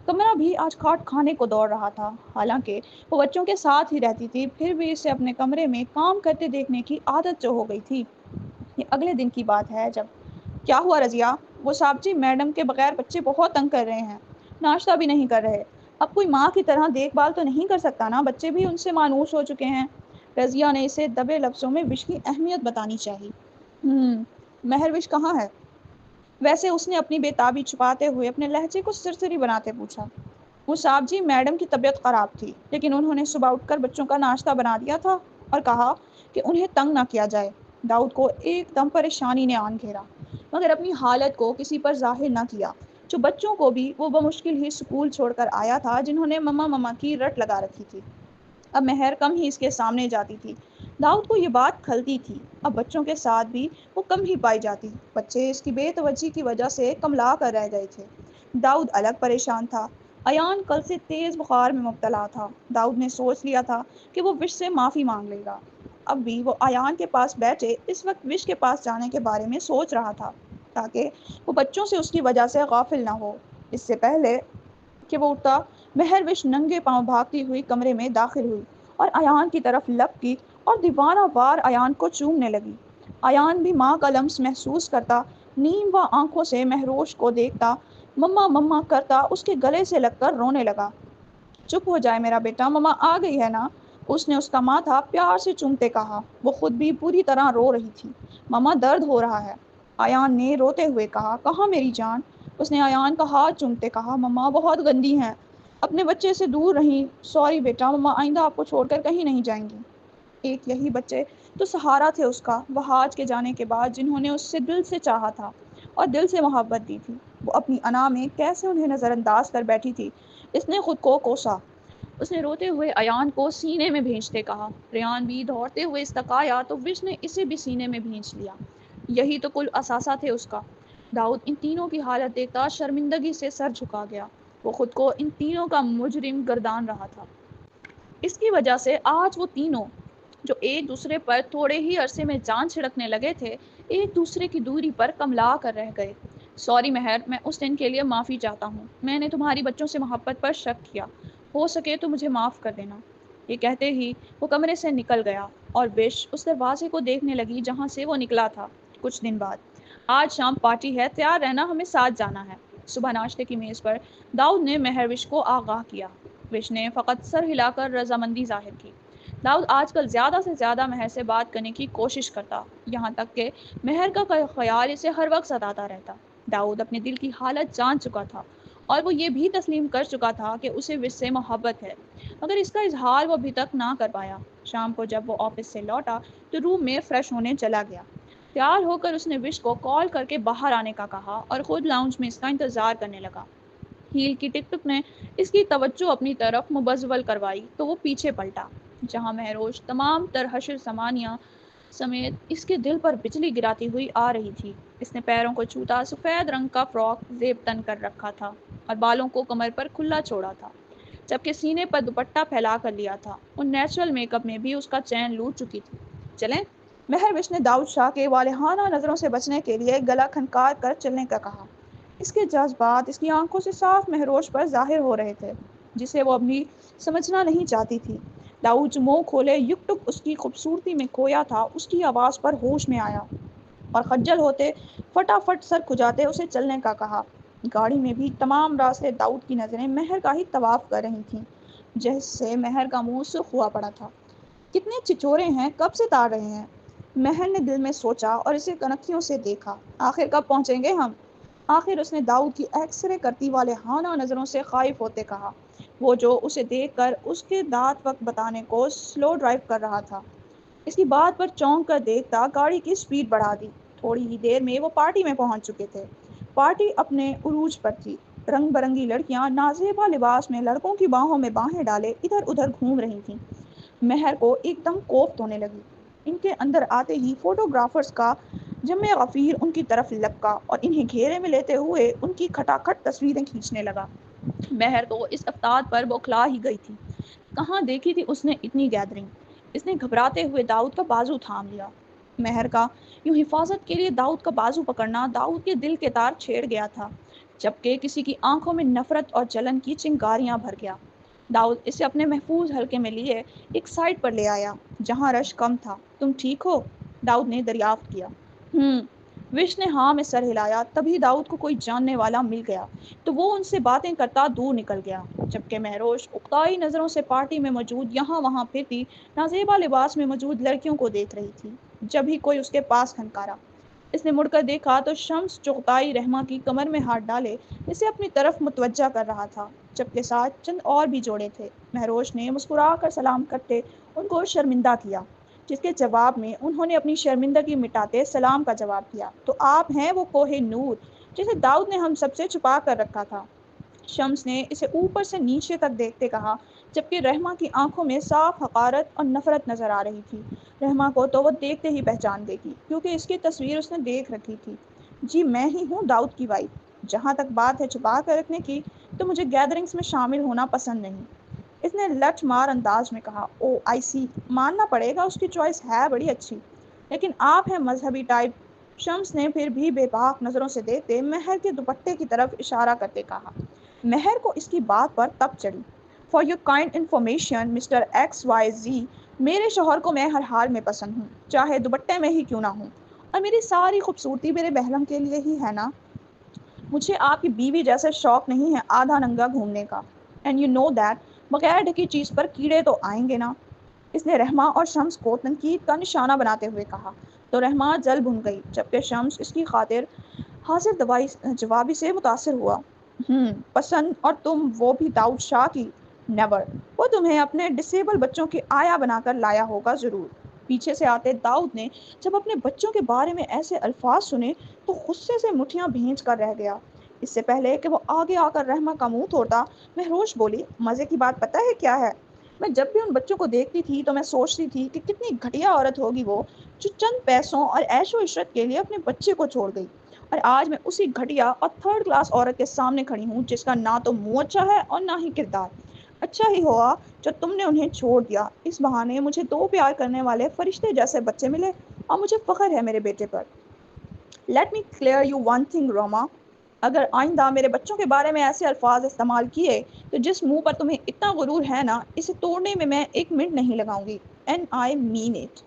کمرہ بھی آج کھاٹ کھانے کو دوڑ رہا تھا۔ حالانکہ وہ بچوں کے ساتھ ہی رہتی تھی، پھر بھی اسے اپنے کمرے میں کام کرتے دیکھنے کی عادت جو ہو گئی تھی۔ یہ اگلے دن کی بات ہے جب کیا ہوا رضیہ؟ وہ صاحب جی، میڈم کے بغیر بچے بہت تنگ کر رہے ہیں، ناشتہ بھی نہیں کر رہے۔ اب کوئی ماں کی طرح دیکھ بھال تو نہیں کر سکتا نا، بچے بھی ان سے مانوس ہو چکے ہیں۔ رضیہ نے اسے دبے لفظوں میں وش کی اہمیت بتانی چاہی۔ مہر وش کہاں ہے؟ ویسے اس نے اپنی بے تابی چھپاتے ہوئے اپنے لہجے کو سرسری بناتے پوچھا۔ وہ صاحب جی، میڈم کی طبیعت خراب تھی، لیکن انہوں نے صبح اٹھ کر بچوں کا ناشتہ بنا دیا تھا اور کہا کہ انہیں تنگ نہ کیا جائے۔ داؤد کو ایک دم پریشانی نے آن گھیرا، مگر اپنی حالت کو کسی پر ظاہر نہ کیا۔ جو بچوں کو بھی وہ بمشکل ہی سکول چھوڑ کر آیا تھا، جنہوں نے مما مما کی رٹ لگا رکھی تھی، اب مہر کم ہی اس کے سامنے جاتی تھی۔ داؤد کو یہ بات کھلتی تھی، اب بچوں کے ساتھ بھی وہ کم ہی پائی جاتی، بچے اس کی بے توجہی کی وجہ سے کملا کر رہ گئے تھے۔ داؤد الگ پریشان تھا۔ ایان کل سے تیز بخار میں مبتلا تھا۔ داؤد نے سوچ لیا تھا کہ وہ وش سے معافی مانگ لے گا۔ اب بھی وہ ایان کے پاس بیٹھے اس وقت وش کے پاس جانے کے بارے میں سوچ رہا تھا، تاکہ وہ بچوں سے اس کی وجہ سے غافل نہ ہو۔ اس سے پہلے کہ وہ اٹھتا، مہر وش ننگے پاؤں بھاگتی ہوئی کمرے میں داخل ہوئی اور ایان کی طرف لپکی اور دیوانہ وار ایان کو چومنے لگی۔ ایان بھی ماں کا لمس محسوس کرتا، نیم و آنکھوں سے مہروش کو دیکھتا، مما مما کرتا اس کے گلے سے لگ کر رونے لگا۔ چپ ہو جائے میرا بیٹا، مما آ گئی ہے نا، اس نے اس کا ماتھا پیار سے چومتے کہا۔ وہ خود بھی پوری طرح رو رہی تھی۔ مما درد ہو رہا ہے، ایان نے روتے ہوئے کہا۔ کہاں میری جان؟ اس نے ایان کا ہاتھ چومتے کہا۔ مما بہت گندی ہیں، اپنے بچے سے دور رہیں۔ سوری بیٹا، مما آئندہ آپ کو چھوڑ کر کہیں نہیں جائیں گی۔ ایک یہی بچے تو سہارا تھے اس کا، وہ حاج کے جانے کے بعد جنہوں نے اس سے دل سے چاہا تھا اور دل سے محبت دی تھی، وہ اپنی انا میں کیسے انہیں نظر انداز کر بیٹھی تھی۔ اس نے خود کو کوسا۔ اس نے روتے ہوئے ایان کو سینے میں بھینچتے کہا۔ ریان بھی دوڑتے ہوئے استقایا تو وش نے اسے بھی سینے میں بھینچ لیا۔ یہی تو کل اثاثہ تھے اس کا۔ داؤد ان تینوں کی حالت دیکھتا شرمندگی سے سر جھکا گیا۔ وہ خود کو ان تینوں کا مجرم گردان رہا تھا۔ اس کی وجہ سے آج وہ تینوں جو ایک دوسرے پر تھوڑے ہی عرصے میں جان چھڑکنے لگے تھے، ایک دوسرے کی دوری پر کملا کر رہ گئے۔ سوری مہر، میں اس دن کے لیے معافی چاہتا ہوں۔ میں نے تمہاری بچوں سے محبت پر شک کیا۔ ہو سکے تو مجھے معاف کر دینا۔ یہ کہتے ہی وہ کمرے سے نکل گیا اور وش اس دروازے کو دیکھنے لگی جہاں سے وہ نکلا تھا۔ کچھ دن بعد، آج شام پارٹی ہے، تیار رہنا، ہمیں ساتھ جانا ہے۔ صبح ناشتے کی میز پر داؤد نے مہر وش کو آگاہ کیا۔ وش نے فقط سر ہلا کر رضامندی ظاہر کی۔ داؤد آج کل زیادہ سے زیادہ مہر سے بات کرنے کی کوشش کرتا، یہاں تک کہ مہر کا خیال اسے ہر وقت ستاتا رہتا۔ داؤد اپنے دل کی حالت جان چکا تھا اور وہ یہ بھی تسلیم کر چکا تھا کہ اسے وش سے محبت ہے، مگر اس کا اظہار وہ ابھی تک نہ کر پایا۔ شام کو جب وہ آفس سے لوٹا تو روم میں فریش ہونے چلا گیا۔ تیار ہو کر اس نے وش کو کال کر کے باہر آنے کا کہا اور خود لاؤنج میں اس کا انتظار کرنے لگا۔ ہیل کی ٹک ٹک نے اس کی توجہ اپنی طرف مبذول کروائی تو وہ پیچھے پلٹا، جہاں مہروش تمام تر حشر سامانیہ سمیت اس کے دل پر بجلی گراتی ہوئی آ رہی تھی۔ اس نے پیروں کو چھوتا سفید رنگ کا فراک زیب تن کر رکھا تھا اور بالوں کو کمر پر کھلا چھوڑا تھا، جبکہ سینے پر دوپٹہ پھیلا کر لیا تھا۔ ان نیچرل میک اپ میں بھی اس کا چین لوٹ چکی تھی۔ چلیں؟ مہر وش نے داؤد شاہ کے والہانہ نظروں سے بچنے کے لیے گلا کھنکار کر چلنے کا کہا۔ اس کے جذبات اس کی آنکھوں سے صاف مہروش پر ظاہر ہو رہے تھے، جسے وہ ابھی سمجھنا نہیں چاہتی تھی۔ داؤد جو منہ کھولے یک ٹک اس کی خوبصورتی میں کھویا تھا، اس کی آواز پر ہوش میں آیا اور خجل ہوتے فٹافٹ سر کھجاتے اسے چلنے کا کہا۔ گاڑی میں بھی تمام راستے داؤد کی نظریں مہر کا ہی طواف کر رہی تھیں، جس سے مہر کا منہ سرخ ہوا پڑا تھا۔ کتنے چچورے ہیں، کب سے تار رہے ہیں؟ مہر نے دل میں سوچا اور اسے کنکھیوں سے دیکھا۔ آخر کب پہنچیں گے ہم؟ آخر اس نے داؤد کی ایکس رے کرتی والہانہ نظروں سے خائف ہوتے کہا، وہ جو اسے دیکھ کر اس کے دانت وقت بتانے کو سلو ڈرائیو کر رہا تھا۔ اس کی بات پر چونک کر دیکھتا گاڑی کی سپیڈ بڑھا دی۔ تھوڑی ہی دیر میں وہ پارٹی میں پہنچ چکے تھے۔ پارٹی اپنے عروج پر تھی۔ رنگ برنگی لڑکیاں نازیبا لباس میں لڑکوں کی باہوں میں باہیں ڈالے ادھر ادھر گھوم رہی تھیں۔ مہر کو ایک دم کوفت ہونے لگی۔ ان کے اندر آتے ہی فوٹوگرافرز کا جمع غفیر ان کی طرف لپکا اور انہیں گھیرے میں لیتے ہوئے ان کی کھٹاکھٹ تصویریں کھینچنے لگا۔ مہر تو اس افتاد پر بوکھلا ہی گئی تھی۔ کہاں دیکھی تھی اس نے اتنی گیدرنگ؟ اس نے گھبراتے ہوئے داؤد کا بازو تھام لیا۔ مہر کا یوں حفاظت کے لیے داؤد کا بازو پکڑنا داؤد کے دل کے تار چھیڑ گیا تھا، جبکہ کسی کی آنکھوں میں نفرت اور جلن کی چنگاریاں بھر گیا۔ داؤد اسے اپنے محفوظ حلقے میں لیے ایک سائڈ پر لے آیا جہاں رش کم تھا۔ تم ٹھیک ہو؟ داؤد نے دریافت کیا۔ وش نے ہاں میں سر ہلایا۔ تبھی داؤد کو کوئی جاننے والا مل گیا تو وہ ان سے باتیں کرتا دور نکل گیا، جبکہ مہروش اقتائی نظروں سے پارٹی میں موجود یہاں وہاں پھرتی نازیبا لباس میں موجود لڑکیوں کو دیکھ رہی تھی۔ جب ہی کوئی اس کے پاس کھنکارا، اس نے مڑ کر دیکھا تو شمس چغتائی رحمہ کی کمر میں ہاتھ ڈالے اسے اپنی طرف متوجہ کر رہا تھا، جبکہ ساتھ چند اور بھی جوڑے تھے۔ مہروش نے مسکرا کر سلام کرتے ان کو شرمندہ کیا، جس کے جواب میں انہوں نے اپنی شرمندگی مٹاتے سلام کا جواب دیا۔ تو آپ ہیں وہ کوہ نور جسے داؤد نے ہم سب سے چھپا کر رکھا تھا؟ شمس نے اسے اوپر سے نیچے تک دیکھتے کہا، جبکہ رحمہ کی آنکھوں میں صاف حقارت اور نفرت نظر آ رہی تھی۔ رحمہ کو تو وہ دیکھتے ہی پہچان گئی تھی، کیونکہ اس کی تصویر اس نے دیکھ رکھی تھی۔ جی میں ہی ہوں داؤد کی وائف۔ جہاں تک بات ہے چھپا کر رکھنے کی، تو مجھے گیدرنگز میں شامل ہونا پسند نہیں، اس نے لٹ مار انداز میں کہا۔ او آئی سی، ماننا پڑے گا اس کی چوائس ہے بڑی اچھی، لیکن آپ ہیں مذہبی ٹائپ۔ شمس نے پھر بھی بے باک نظروں سے دیکھتے مہر کے دوپٹے کی طرف اشارہ کرتے کہا۔ مہر کو اس کی بات پر تپ چڑھی۔ For your kind information mister X Y Z, میرے شوہر کو میں ہر حال میں پسند ہوں، چاہے دوپٹے میں ہی کیوں نہ ہوں، اور میری ساری خوبصورتی میرے بہلم کے لیے ہی ہے نا۔ مجھے آپ کی بیوی جیسے شوق نہیں ہے آدھا ننگا گھومنے کا، اینڈ یو نو دیٹ بغیر ڈھکی چیز پر کیڑے تو آئیں گے نا، اس نے رحمہ اور شمس کو تنقید کا نشانہ بناتے ہوئے کہا۔ تو رحمہ جل بھن گئی، جبکہ شمس اس کی خاطر حاضر جوابی سے متاثر ہوا۔ پسند، اور تم وہ بھی داؤد شاہ کی؟ نیور، وہ تمہیں اپنے ڈسیبل بچوں کی آیا بنا کر لایا ہوگا ضرور۔ پیچھے سے آتے داؤد نے جب اپنے بچوں کے بارے میں ایسے الفاظ سنے تو غصے سے مٹھیاں بھینچ کر رہ گیا۔ اس سے پہلے کہ وہ آگے آ کر رحمہ کا منہ توڑتا، مہروش بولی، مزے کی بات پتہ ہے کیا ہے؟ میں جب بھی ان بچوں کو دیکھتی تھی تو میں سوچتی تھی کہ کتنی گھٹیا عورت ہوگی وہ، جو چند پیسوں اور عیش و عشرت کے لیے اپنے بچے کو چھوڑ گئی، اور آج میں اسی گھٹیا اور تھرڈ کلاس عورت کے سامنے کھڑی ہوں جس کا نہ تو منہ اچھا ہے اور نہ ہی کردار۔ اچھا ہی ہوا جو تم نے انہیں چھوڑ دیا، اس بہانے مجھے دو پیار کرنے والے فرشتے جیسے بچے ملے اور مجھے فخر ہے میرے بیٹے پر۔ Let me clear you one thing Roma, اگر آئندہ میرے بچوں کے بارے میں ایسے الفاظ استعمال کیے تو جس منہ پر تمہیں اتنا غرور ہے نا، اسے توڑنے میں ایک منٹ نہیں لگاؤں گی، اینڈ آئی مین اٹ۔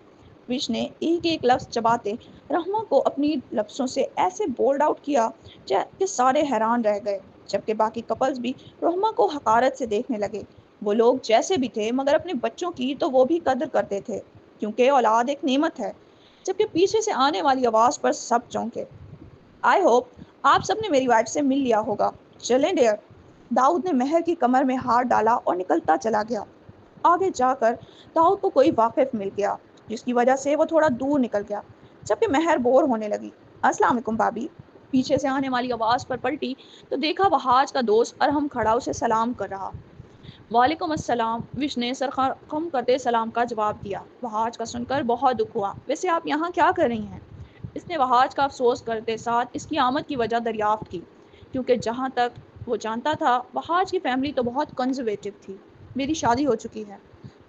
وش نے ایک ایک لفظ چباتے رحمہ کو اپنی لفظوں سے ایسے بولڈ آؤٹ کیا کہ سارے حیران رہ گئے، جبکہ باقی کپلز بھی رحمہ کو حقارت سے دیکھنے لگے۔ وہ لوگ جیسے بھی تھے مگر اپنے بچوں کی تو وہ بھی قدر کرتے تھے، کیونکہ اولاد ایک نعمت ہے۔ جبکہ پیچھے سے آنے والی آواز پر سب چونکے۔ آئی ہوپ آپ سب نے میری وائف سے مل لیا ہوگا، چلیں ڈیئر۔ داؤد نے مہر کی کمر میں ہاتھ ڈالا اور نکلتا چلا گیا۔ آگے جا کر داؤد کو کوئی واقف مل گیا جس کی وجہ سے وہ تھوڑا دور نکل گیا، جبکہ مہر بور ہونے لگی۔ السلام علیکم بھابھی۔ پیچھے سے آنے والی آواز پر پلٹی تو دیکھا وہاج کا دوست ارحم کھڑا اسے سلام کر رہا۔ وعلیکم السلام، وش نے سر خم کرتے سلام کا جواب دیا۔ وہاج کا سن کر بہت دکھ ہوا۔ ویسے آپ یہاں کیا کر رہی ہیں؟ اس نے وہاج کا افسوس کرتے ساتھ اس کی آمد کی وجہ دریافت کی، کیونکہ جہاں تک وہ جانتا تھا وہاج کی فیملی تو بہت کنزرویٹو تھی۔ میری شادی ہو چکی ہے،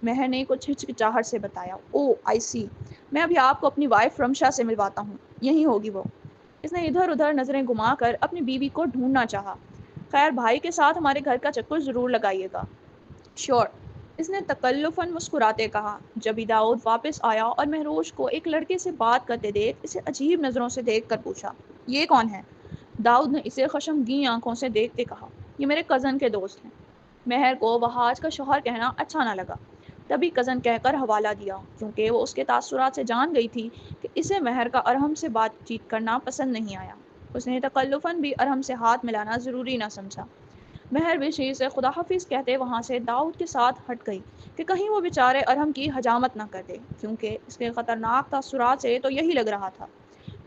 مہر نے کچھ ہچکچاہٹ سے بتایا۔ او آئی سی، میں ابھی آپ کو اپنی وائف رمشا سے ملواتا ہوں، یہی ہوگی وہ۔ اس نے ادھر ادھر نظریں گھما کر اپنی بیوی کو ڈھونڈنا چاہا۔ خیر بھائی کے ساتھ ہمارے گھر کا چکر ضرور لگائیے گا۔ شور، اس نے تکلفاً مسکراتے کہا۔ جبھی داؤد واپس آیا اور مہروش کو ایک لڑکے سے بات کرتے دیکھ اسے عجیب نظروں سے دیکھ کر پوچھا، یہ کون ہے؟ داؤد نے اسے خشمگین آنکھوں سے دیکھتے کہا، یہ میرے کزن کے دوست ہیں۔ مہر کو وہاج کا شوہر کہنا اچھا نہ لگا، تبھی کزن کہہ کر حوالہ دیا، کیونکہ وہ اس کے تاثرات سے جان گئی تھی کہ اسے مہر کا ارحم سے بات چیت کرنا پسند نہیں آیا۔ اس نے تکلفاً بھی ارحم سے ہاتھ ملانا ضروری نہ سمجھا۔ مہر بشی سے خدا حافظ کہتے وہاں سے داؤد کے ساتھ ہٹ گئی کہ کہیں وہ بیچارے ارحم کی حجامت نہ کر دے، کیونکہ اس کے خطرناک تاثرات سے تو یہی لگ رہا تھا۔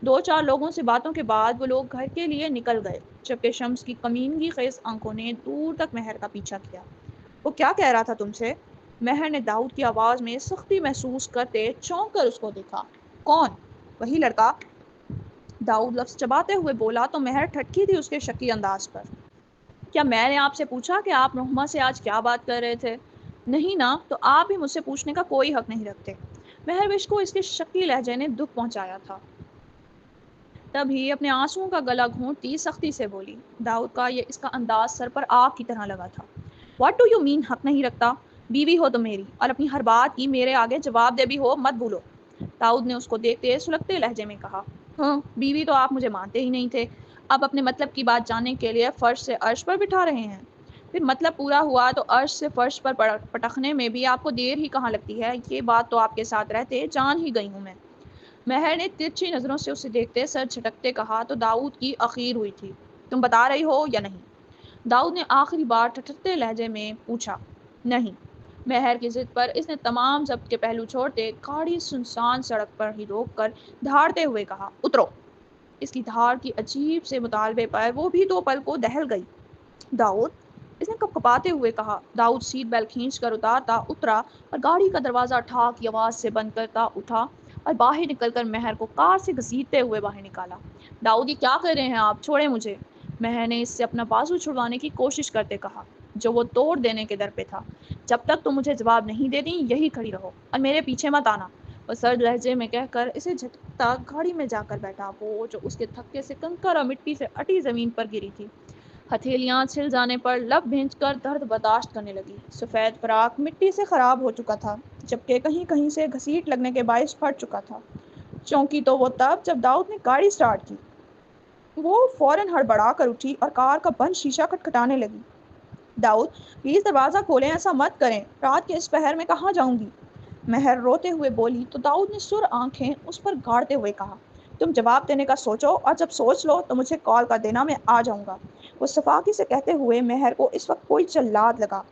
دو چار لوگوں سے باتوں کے بعد وہ لوگ گھر کے لیے نکل گئے، جبکہ شمس کی کمینگی خیز آنکھوں نے دور تک مہر کا پیچھا کیا۔ وہ کیا کہہ رہا تھا تم سے؟ مہر نے داؤد کی آواز میں سختی محسوس کرتے چونک کر اس کو دیکھا۔ کون؟ وہی لڑکا، داؤد لفظ چباتے ہوئے بولا تو مہر ٹھٹکی تھی اس کے شکی انداز پر۔ کیا میں نے آپ سے پوچھا کہ آپ رحمہ سے آج کیا بات کر رہے تھے؟ نہیں نا، تو آپ بھی مجھ سے پوچھنے کا کوئی حق نہیں رکھتے۔ مہروش کو اس کے شکی لہجے نے دکھ پہنچایا تھا، تبھی اپنے آنسوؤں کا گلا گھونٹتی سختی سے بولی۔ داؤد کا اس کا انداز سر پر آگ کی طرح لگا تھا۔ واٹ ڈو یو مین حق نہیں رکھتا؟ بیوی ہو تو میری، اور اپنی ہر بات کی میرے آگے جواب دے بھی ہو، مت بھولو۔ داؤد نے اس کو دیکھتے سلگتے لہجے میں کہا، ہاں بیوی تو آپ مجھے مانتے ہی نہیں تھے، اب اپنے مطلب کی بات جاننے کے لیے فرش سے عرش پر بٹھا رہے ہیں۔ پھر مطلب پورا ہوا تو عرش سے فرش پر پٹخنے میں بھی آپ کو دیر ہی کہاں لگتی ہے، یہ بات تو آپ کے ساتھ رہتے جان ہی گئی ہوں میں۔ مہر نے ترچھی نظروں سے اسے دیکھتے سر جھٹکتے کہا تو داؤد کی اخیر ہوئی تھی، تم بتا رہی ہو یا نہیں؟ داؤد نے آخری بار ٹھٹھتے لہجے میں پوچھا۔ نہیں۔ مہر کی ضد پر اس نے تمام ضبط کے پہلو چھوڑتے گاڑی سنسان سڑک پر ہی روک کر دھاڑتے ہوئے کہا، اترو۔ اس کی دھاڑ کی عجیب سے مطالبے پر وہ بھی دو پل کو دہل گئی۔ داؤد، اس نے کپکپاتے ہوئے کہا۔ داؤد سیٹ بیلٹ کھینچ کر اترا اور گاڑی کا دروازہ ٹھاک کی آواز سے بند کرتا اٹھا اور باہر نکل کر مہر کو کار سے گھسیٹتے ہوئے باہر نکالا۔ داؤد، یہ کیا کر رہے ہیں آپ؟ چھوڑیں مجھے۔ مہر نے اس سے اپنا بازو چھڑوانے کی کوشش کرتے کہا، جو وہ توڑ دینے کے در پہ تھا۔ جب تک تم مجھے جواب نہیں دیتی یہی کھڑی رہو اور میرے پیچھے مت آنا۔ وہ سرد لہجے میں کہہ کر اسے جھٹکتا گاڑی میں جا کر بیٹھا، وہ جو اس کے تھکے سے کنکر اور مٹی سے اٹی زمین پر گری تھی۔ ہتھیلیاں چھل جانے پر لب بھینچ کر درد برداشت کرنے لگی۔ سفید فراق مٹی سے خراب ہو چکا تھا، جبکہ کہیں کہیں سے گھسیٹ لگنے کے باعث پھٹ چکا تھا۔ چونکی تو وہ تب جب داؤد نے گاڑی سٹارٹ کی۔ وہ فوراً ہڑبڑا کر اٹھی اور کار کا بند شیشہ کھٹکھٹانے لگی۔ داؤد پلیز دروازہ کھولیں، ایسا مت کریں، رات کے اس پہر میں کہاں جاؤں گی؟ مہر روتے ہوئے بولی تو داؤد نے سر آنکھیں اس پر گاڑتے ہوئے کہا، تم جواب دینے کا سوچو اور جب سوچ لو تو مجھے کال کر دینا، میں آ جاؤں گا۔ وہ صفاقی سے کہتے ہوئے مہر کو اس وقت کوئی جلاد لگا۔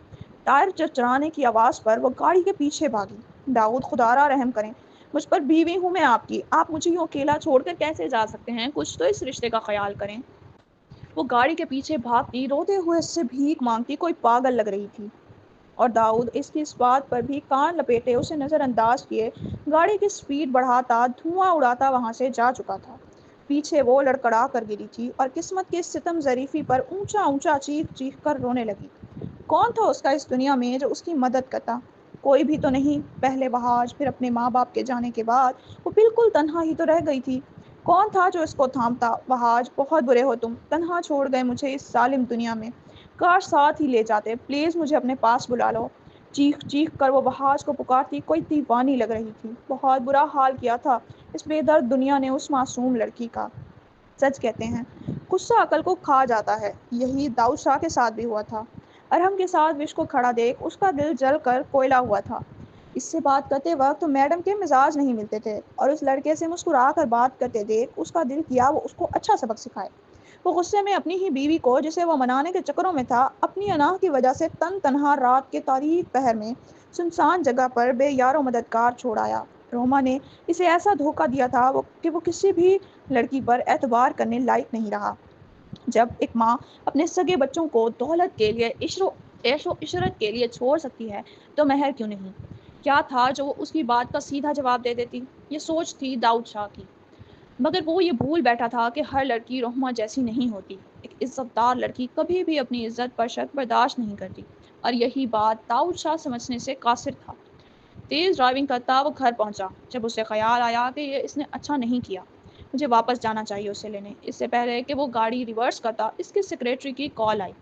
ٹائر چرچرانے کی آواز پر وہ گاڑی کے پیچھے بھاگی۔ داؤد، خدا را رحم کریں، مجھ پر بیوی ہوں میں آپ کی، آپ مجھے یوں اکیلا چھوڑ کر کیسے جا سکتے ہیں؟ کچھ تو اس رشتے کا خیال کریں۔ وہ گاڑی کے پیچھے بھاگتی روتے ہوئے اس سے بھیک مانگتی کوئی پاگل لگ رہی تھی، اور داؤد اس کی اس بات پر بھی کان لپیٹے اسے نظر انداز کیے گاڑی کی سپیڈ بڑھاتا دھواں اڑاتا وہاں سے جا چکا تھا۔ پیچھے وہ لڑکڑا کر گری تھی اور قسمت کے ستم ظریفی پر اونچا اونچا چیخ چیخ کر رونے لگی۔ کون تھا اس کا اس دنیا میں جو اس کی مدد کرتا؟ کوئی بھی تو نہیں۔ پہلے وہاج، پھر اپنے ماں باپ کے جانے کے بعد وہ بالکل تنہا ہی تو رہ گئی تھی۔ کون تھا جو اس کو تھامتا؟ وہاج، بہت برے ہو تم، تنہا چھوڑ گئے مجھے اس ظالم دنیا میں۔ کاش ساتھ ہی لے جاتے، پلیز مجھے اپنے پاس بلا لو۔ چیخ چیخ کر وہ وہاج کو پکارتی کوئی دیوانی لگ رہی تھی۔ بہت برا حال کیا تھا اس بے درد دنیا نے اس معصوم لڑکی کا۔ سچ کہتے ہیں غصہ عقل کو کھا جاتا ہے، یہی داؤد شاہ کے ساتھ بھی ہوا تھا۔ ارحم کے ساتھ وش کو کھڑا دیکھ اس کا دل جل کر کوئلہ ہوا تھا۔ اس سے بات کرتے وقت تو میڈم کے مزاج نہیں ملتے تھے، اور اس لڑکے سے مسکرا کر بات کرتے دیکھ اس کا دل کیا وہ اس کو اچھا سبق سکھائے۔ وہ غصے میں اپنی ہی بیوی کو، جسے وہ منانے کے چکروں میں تھا، اپنی انا کی وجہ سے تنہا رات کے تاریک پہر میں سنسان جگہ پر بے یار و مددگار چھوڑ آیا۔ روما نے اسے ایسا دھوکہ دیا تھا کہ وہ کسی بھی لڑکی پر اعتبار کرنے لائق نہیں رہا۔ جب ایک ماں اپنے سگے بچوں کو دولت کے لیے، عیش و عشرت کے لیے چھوڑ سکتی ہے تو مہر کیوں نہیں؟ کیا تھا جو وہ اس کی بات کا سیدھا جواب دے دیتی؟ یہ سوچ تھی داؤد شاہ کی، مگر وہ یہ بھول بیٹھا تھا کہ ہر لڑکی رحمہ جیسی نہیں ہوتی۔ ایک عزت دار لڑکی کبھی بھی اپنی عزت پر شک برداشت نہیں کرتی، اور یہی بات داؤد شاہ سمجھنے سے قاصر تھا۔ تیز ڈرائیونگ کرتا وہ گھر پہنچا، جب اسے خیال آیا کہ یہ اس نے اچھا نہیں کیا، مجھے واپس جانا چاہیے اسے لینے۔ اس سے پہلے کہ وہ گاڑی ریورس کرتا، اس کی سیکریٹری کی کال آئی،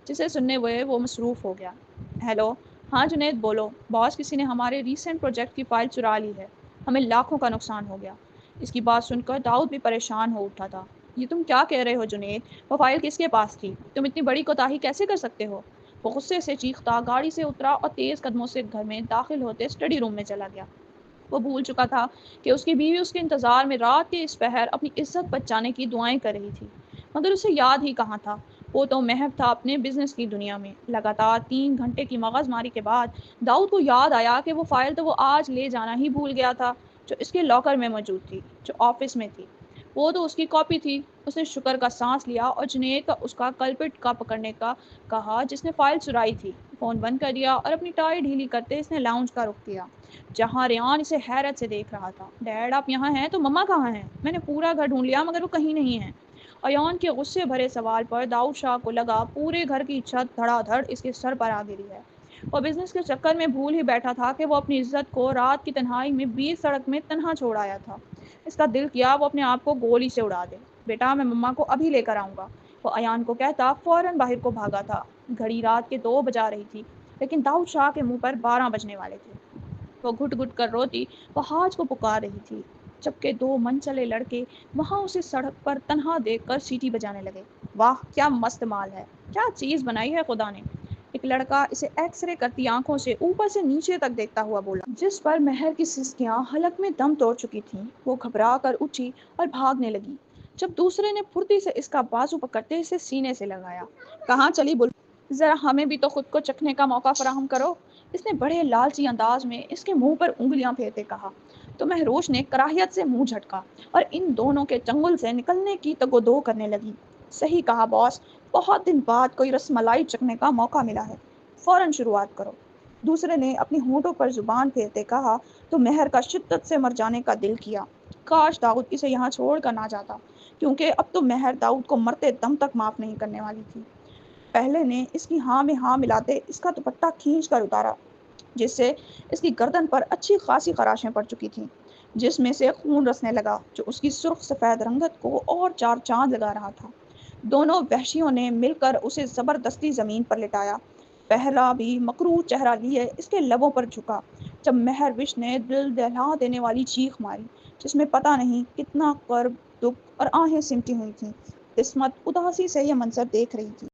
جسے سننے ہوئے وہ مصروف ہو گیا۔ ہیلو، ہاں جنید بولو، باس کسی نے ہمارے ریسنٹ پروجیکٹ کی فائل چرا لی ہے، ہمیں لاکھوں کا نقصان ہو گیا۔ اس کی بات سن کر داؤد بھی پریشان ہو اٹھا تھا۔ یہ تم کیا کہہ رہے ہو جنید؟ وہ فائل کس کے پاس تھی؟ تم اتنی بڑی کوتاہی کیسے کر سکتے ہو؟ وہ غصے سے چیختا گاڑی سے اترا اور تیز قدموں سے گھر میں داخل ہوتے اسٹڈی روم میں چلا گیا۔ وہ بھول چکا تھا کہ اس کی بیوی اس کے انتظار میں رات کے اس پہر اپنی عزت بچانے کی دعائیں کر رہی تھی، مگر اسے یاد ہی کہاں تھا۔ وہ تو محو تھا اپنے بزنس کی دنیا میں۔ لگاتار 3 گھنٹے کی مغز ماری کے بعد داؤد کو یاد آیا کہ وہ فائل تو وہ آج لے جانا ہی بھول گیا تھا، جو اس کے لاکر میں موجود تھی، جو آفس میں تھی۔ وہ تو اس کی کاپی تھی۔ اس نے شکر کا سانس لیا اور جنید کا اس کا کلپٹ کا پکڑنے کا کہا جس نے فائل چرائی تھی۔ فون بند کر دیا اور اپنی ٹائی ڈھیلی کرتے اس نے لاؤنج کا رخ کیا، جہاں ریان اسے حیرت سے دیکھ رہا تھا۔ ڈیڈ آپ یہاں ہیں تو مما کہاں ہیں؟ میں نے پورا گھر ڈھونڈ لیا مگر وہ کہیں نہیں ہیں۔ ایان کے غصے بھرے سوال پر داؤد شاہ کو لگا پورے گھر کی چھت دھڑا دھڑ اس کے سر پر آ گری ہے۔ وہ بزنس کے چکر میں بھول ہی بیٹھا تھا کہ وہ اپنی عزت کو رات کی تنہائی میں 20 سڑک میں تنہا چھوڑ آیا تھا۔ اس کا دل کیا وہ اپنے آپ کو گولی سے اڑا دے۔ بیٹا میں مما کو ابھی لے کر آؤں گا، وہ ایان کو کہتا فوراً باہر کو بھاگا تھا۔ گھڑی رات کے 2 بجا رہی تھی، لیکن داؤد شاہ کے منہ پر 12 بجنے والے تھے۔ وہ گھٹ گھٹ کر روتی وہاج کو پکار رہی تھی، جبکہ 2 منچلے لڑکے وہاں اسے سڑک پر تنہا دیکھ کر سیٹی بجانے لگے۔ واہ کیا مست مال ہے، کیا چیز بنائی ہے خدا نے! ایک لڑکا اسے ایکس رے کرتی آنکھوں سے اوپر سے نیچے تک دیکھتا ہوا بولا، جس پر مہر کی سسکیاں حلق میں دم توڑ چکی تھیں۔ وہ گھبرا کر اٹھی اور بھاگنے لگی، جب دوسرے نے پھرتی سے اس کا بازو پکڑتے اسے سینے سے لگایا۔ کہاں چلی بل، ذرا ہمیں بھی تو خود کو چکھنے کا موقع فراہم کرو، اس نے بڑے لالچی انداز میں اس کے منہ پر انگلیاں پھیرتے کہا۔ تو مہروش نے کراہیت سے منہ جھٹکا اور ان دونوں کے چنگل سے نکلنے کی تگودو کرنے لگی۔ صحیح کہا باس، بہت دن بعد کوئی رس ملائی چکھنے کا موقع ملا ہے، فوراً شروعات کرو۔ دوسرے نے اپنی ہونٹوں پر زبان پھیرتے کہا تو مہر کا شدت سے مر جانے کا دل کیا۔ کاش داؤد اسے یہاں چھوڑ کر نہ جاتا، کیونکہ اب تو مہر داؤد کو مرتے دم تک معاف نہیں کرنے والی تھی۔ پہلے نے اس کی ہاں میں ہاں ملاتے اس کا دوپٹہ کھینچ کر اتارا، جس سے اس کی گردن پر اچھی خاصی خراشیں پڑ چکی تھیں، جس میں سے خون رسنے لگا جو اس کی سرخ سفید رنگت کو اور 4 چاند لگا رہا تھا۔ دونوں وحشیوں نے مل کر اسے زبردستی زمین پر لٹایا۔ پہلا بھی مکروہ چہرہ لیے اس کے لبوں پر جھکا، جب مہر وش نے دل دہلا دینے والی چیخ ماری، جس میں پتہ نہیں کتنا کرب، دکھ اور آہیں سمٹی ہوئی تھیں۔ قسمت اداسی سے یہ منظر دیکھ رہی تھی۔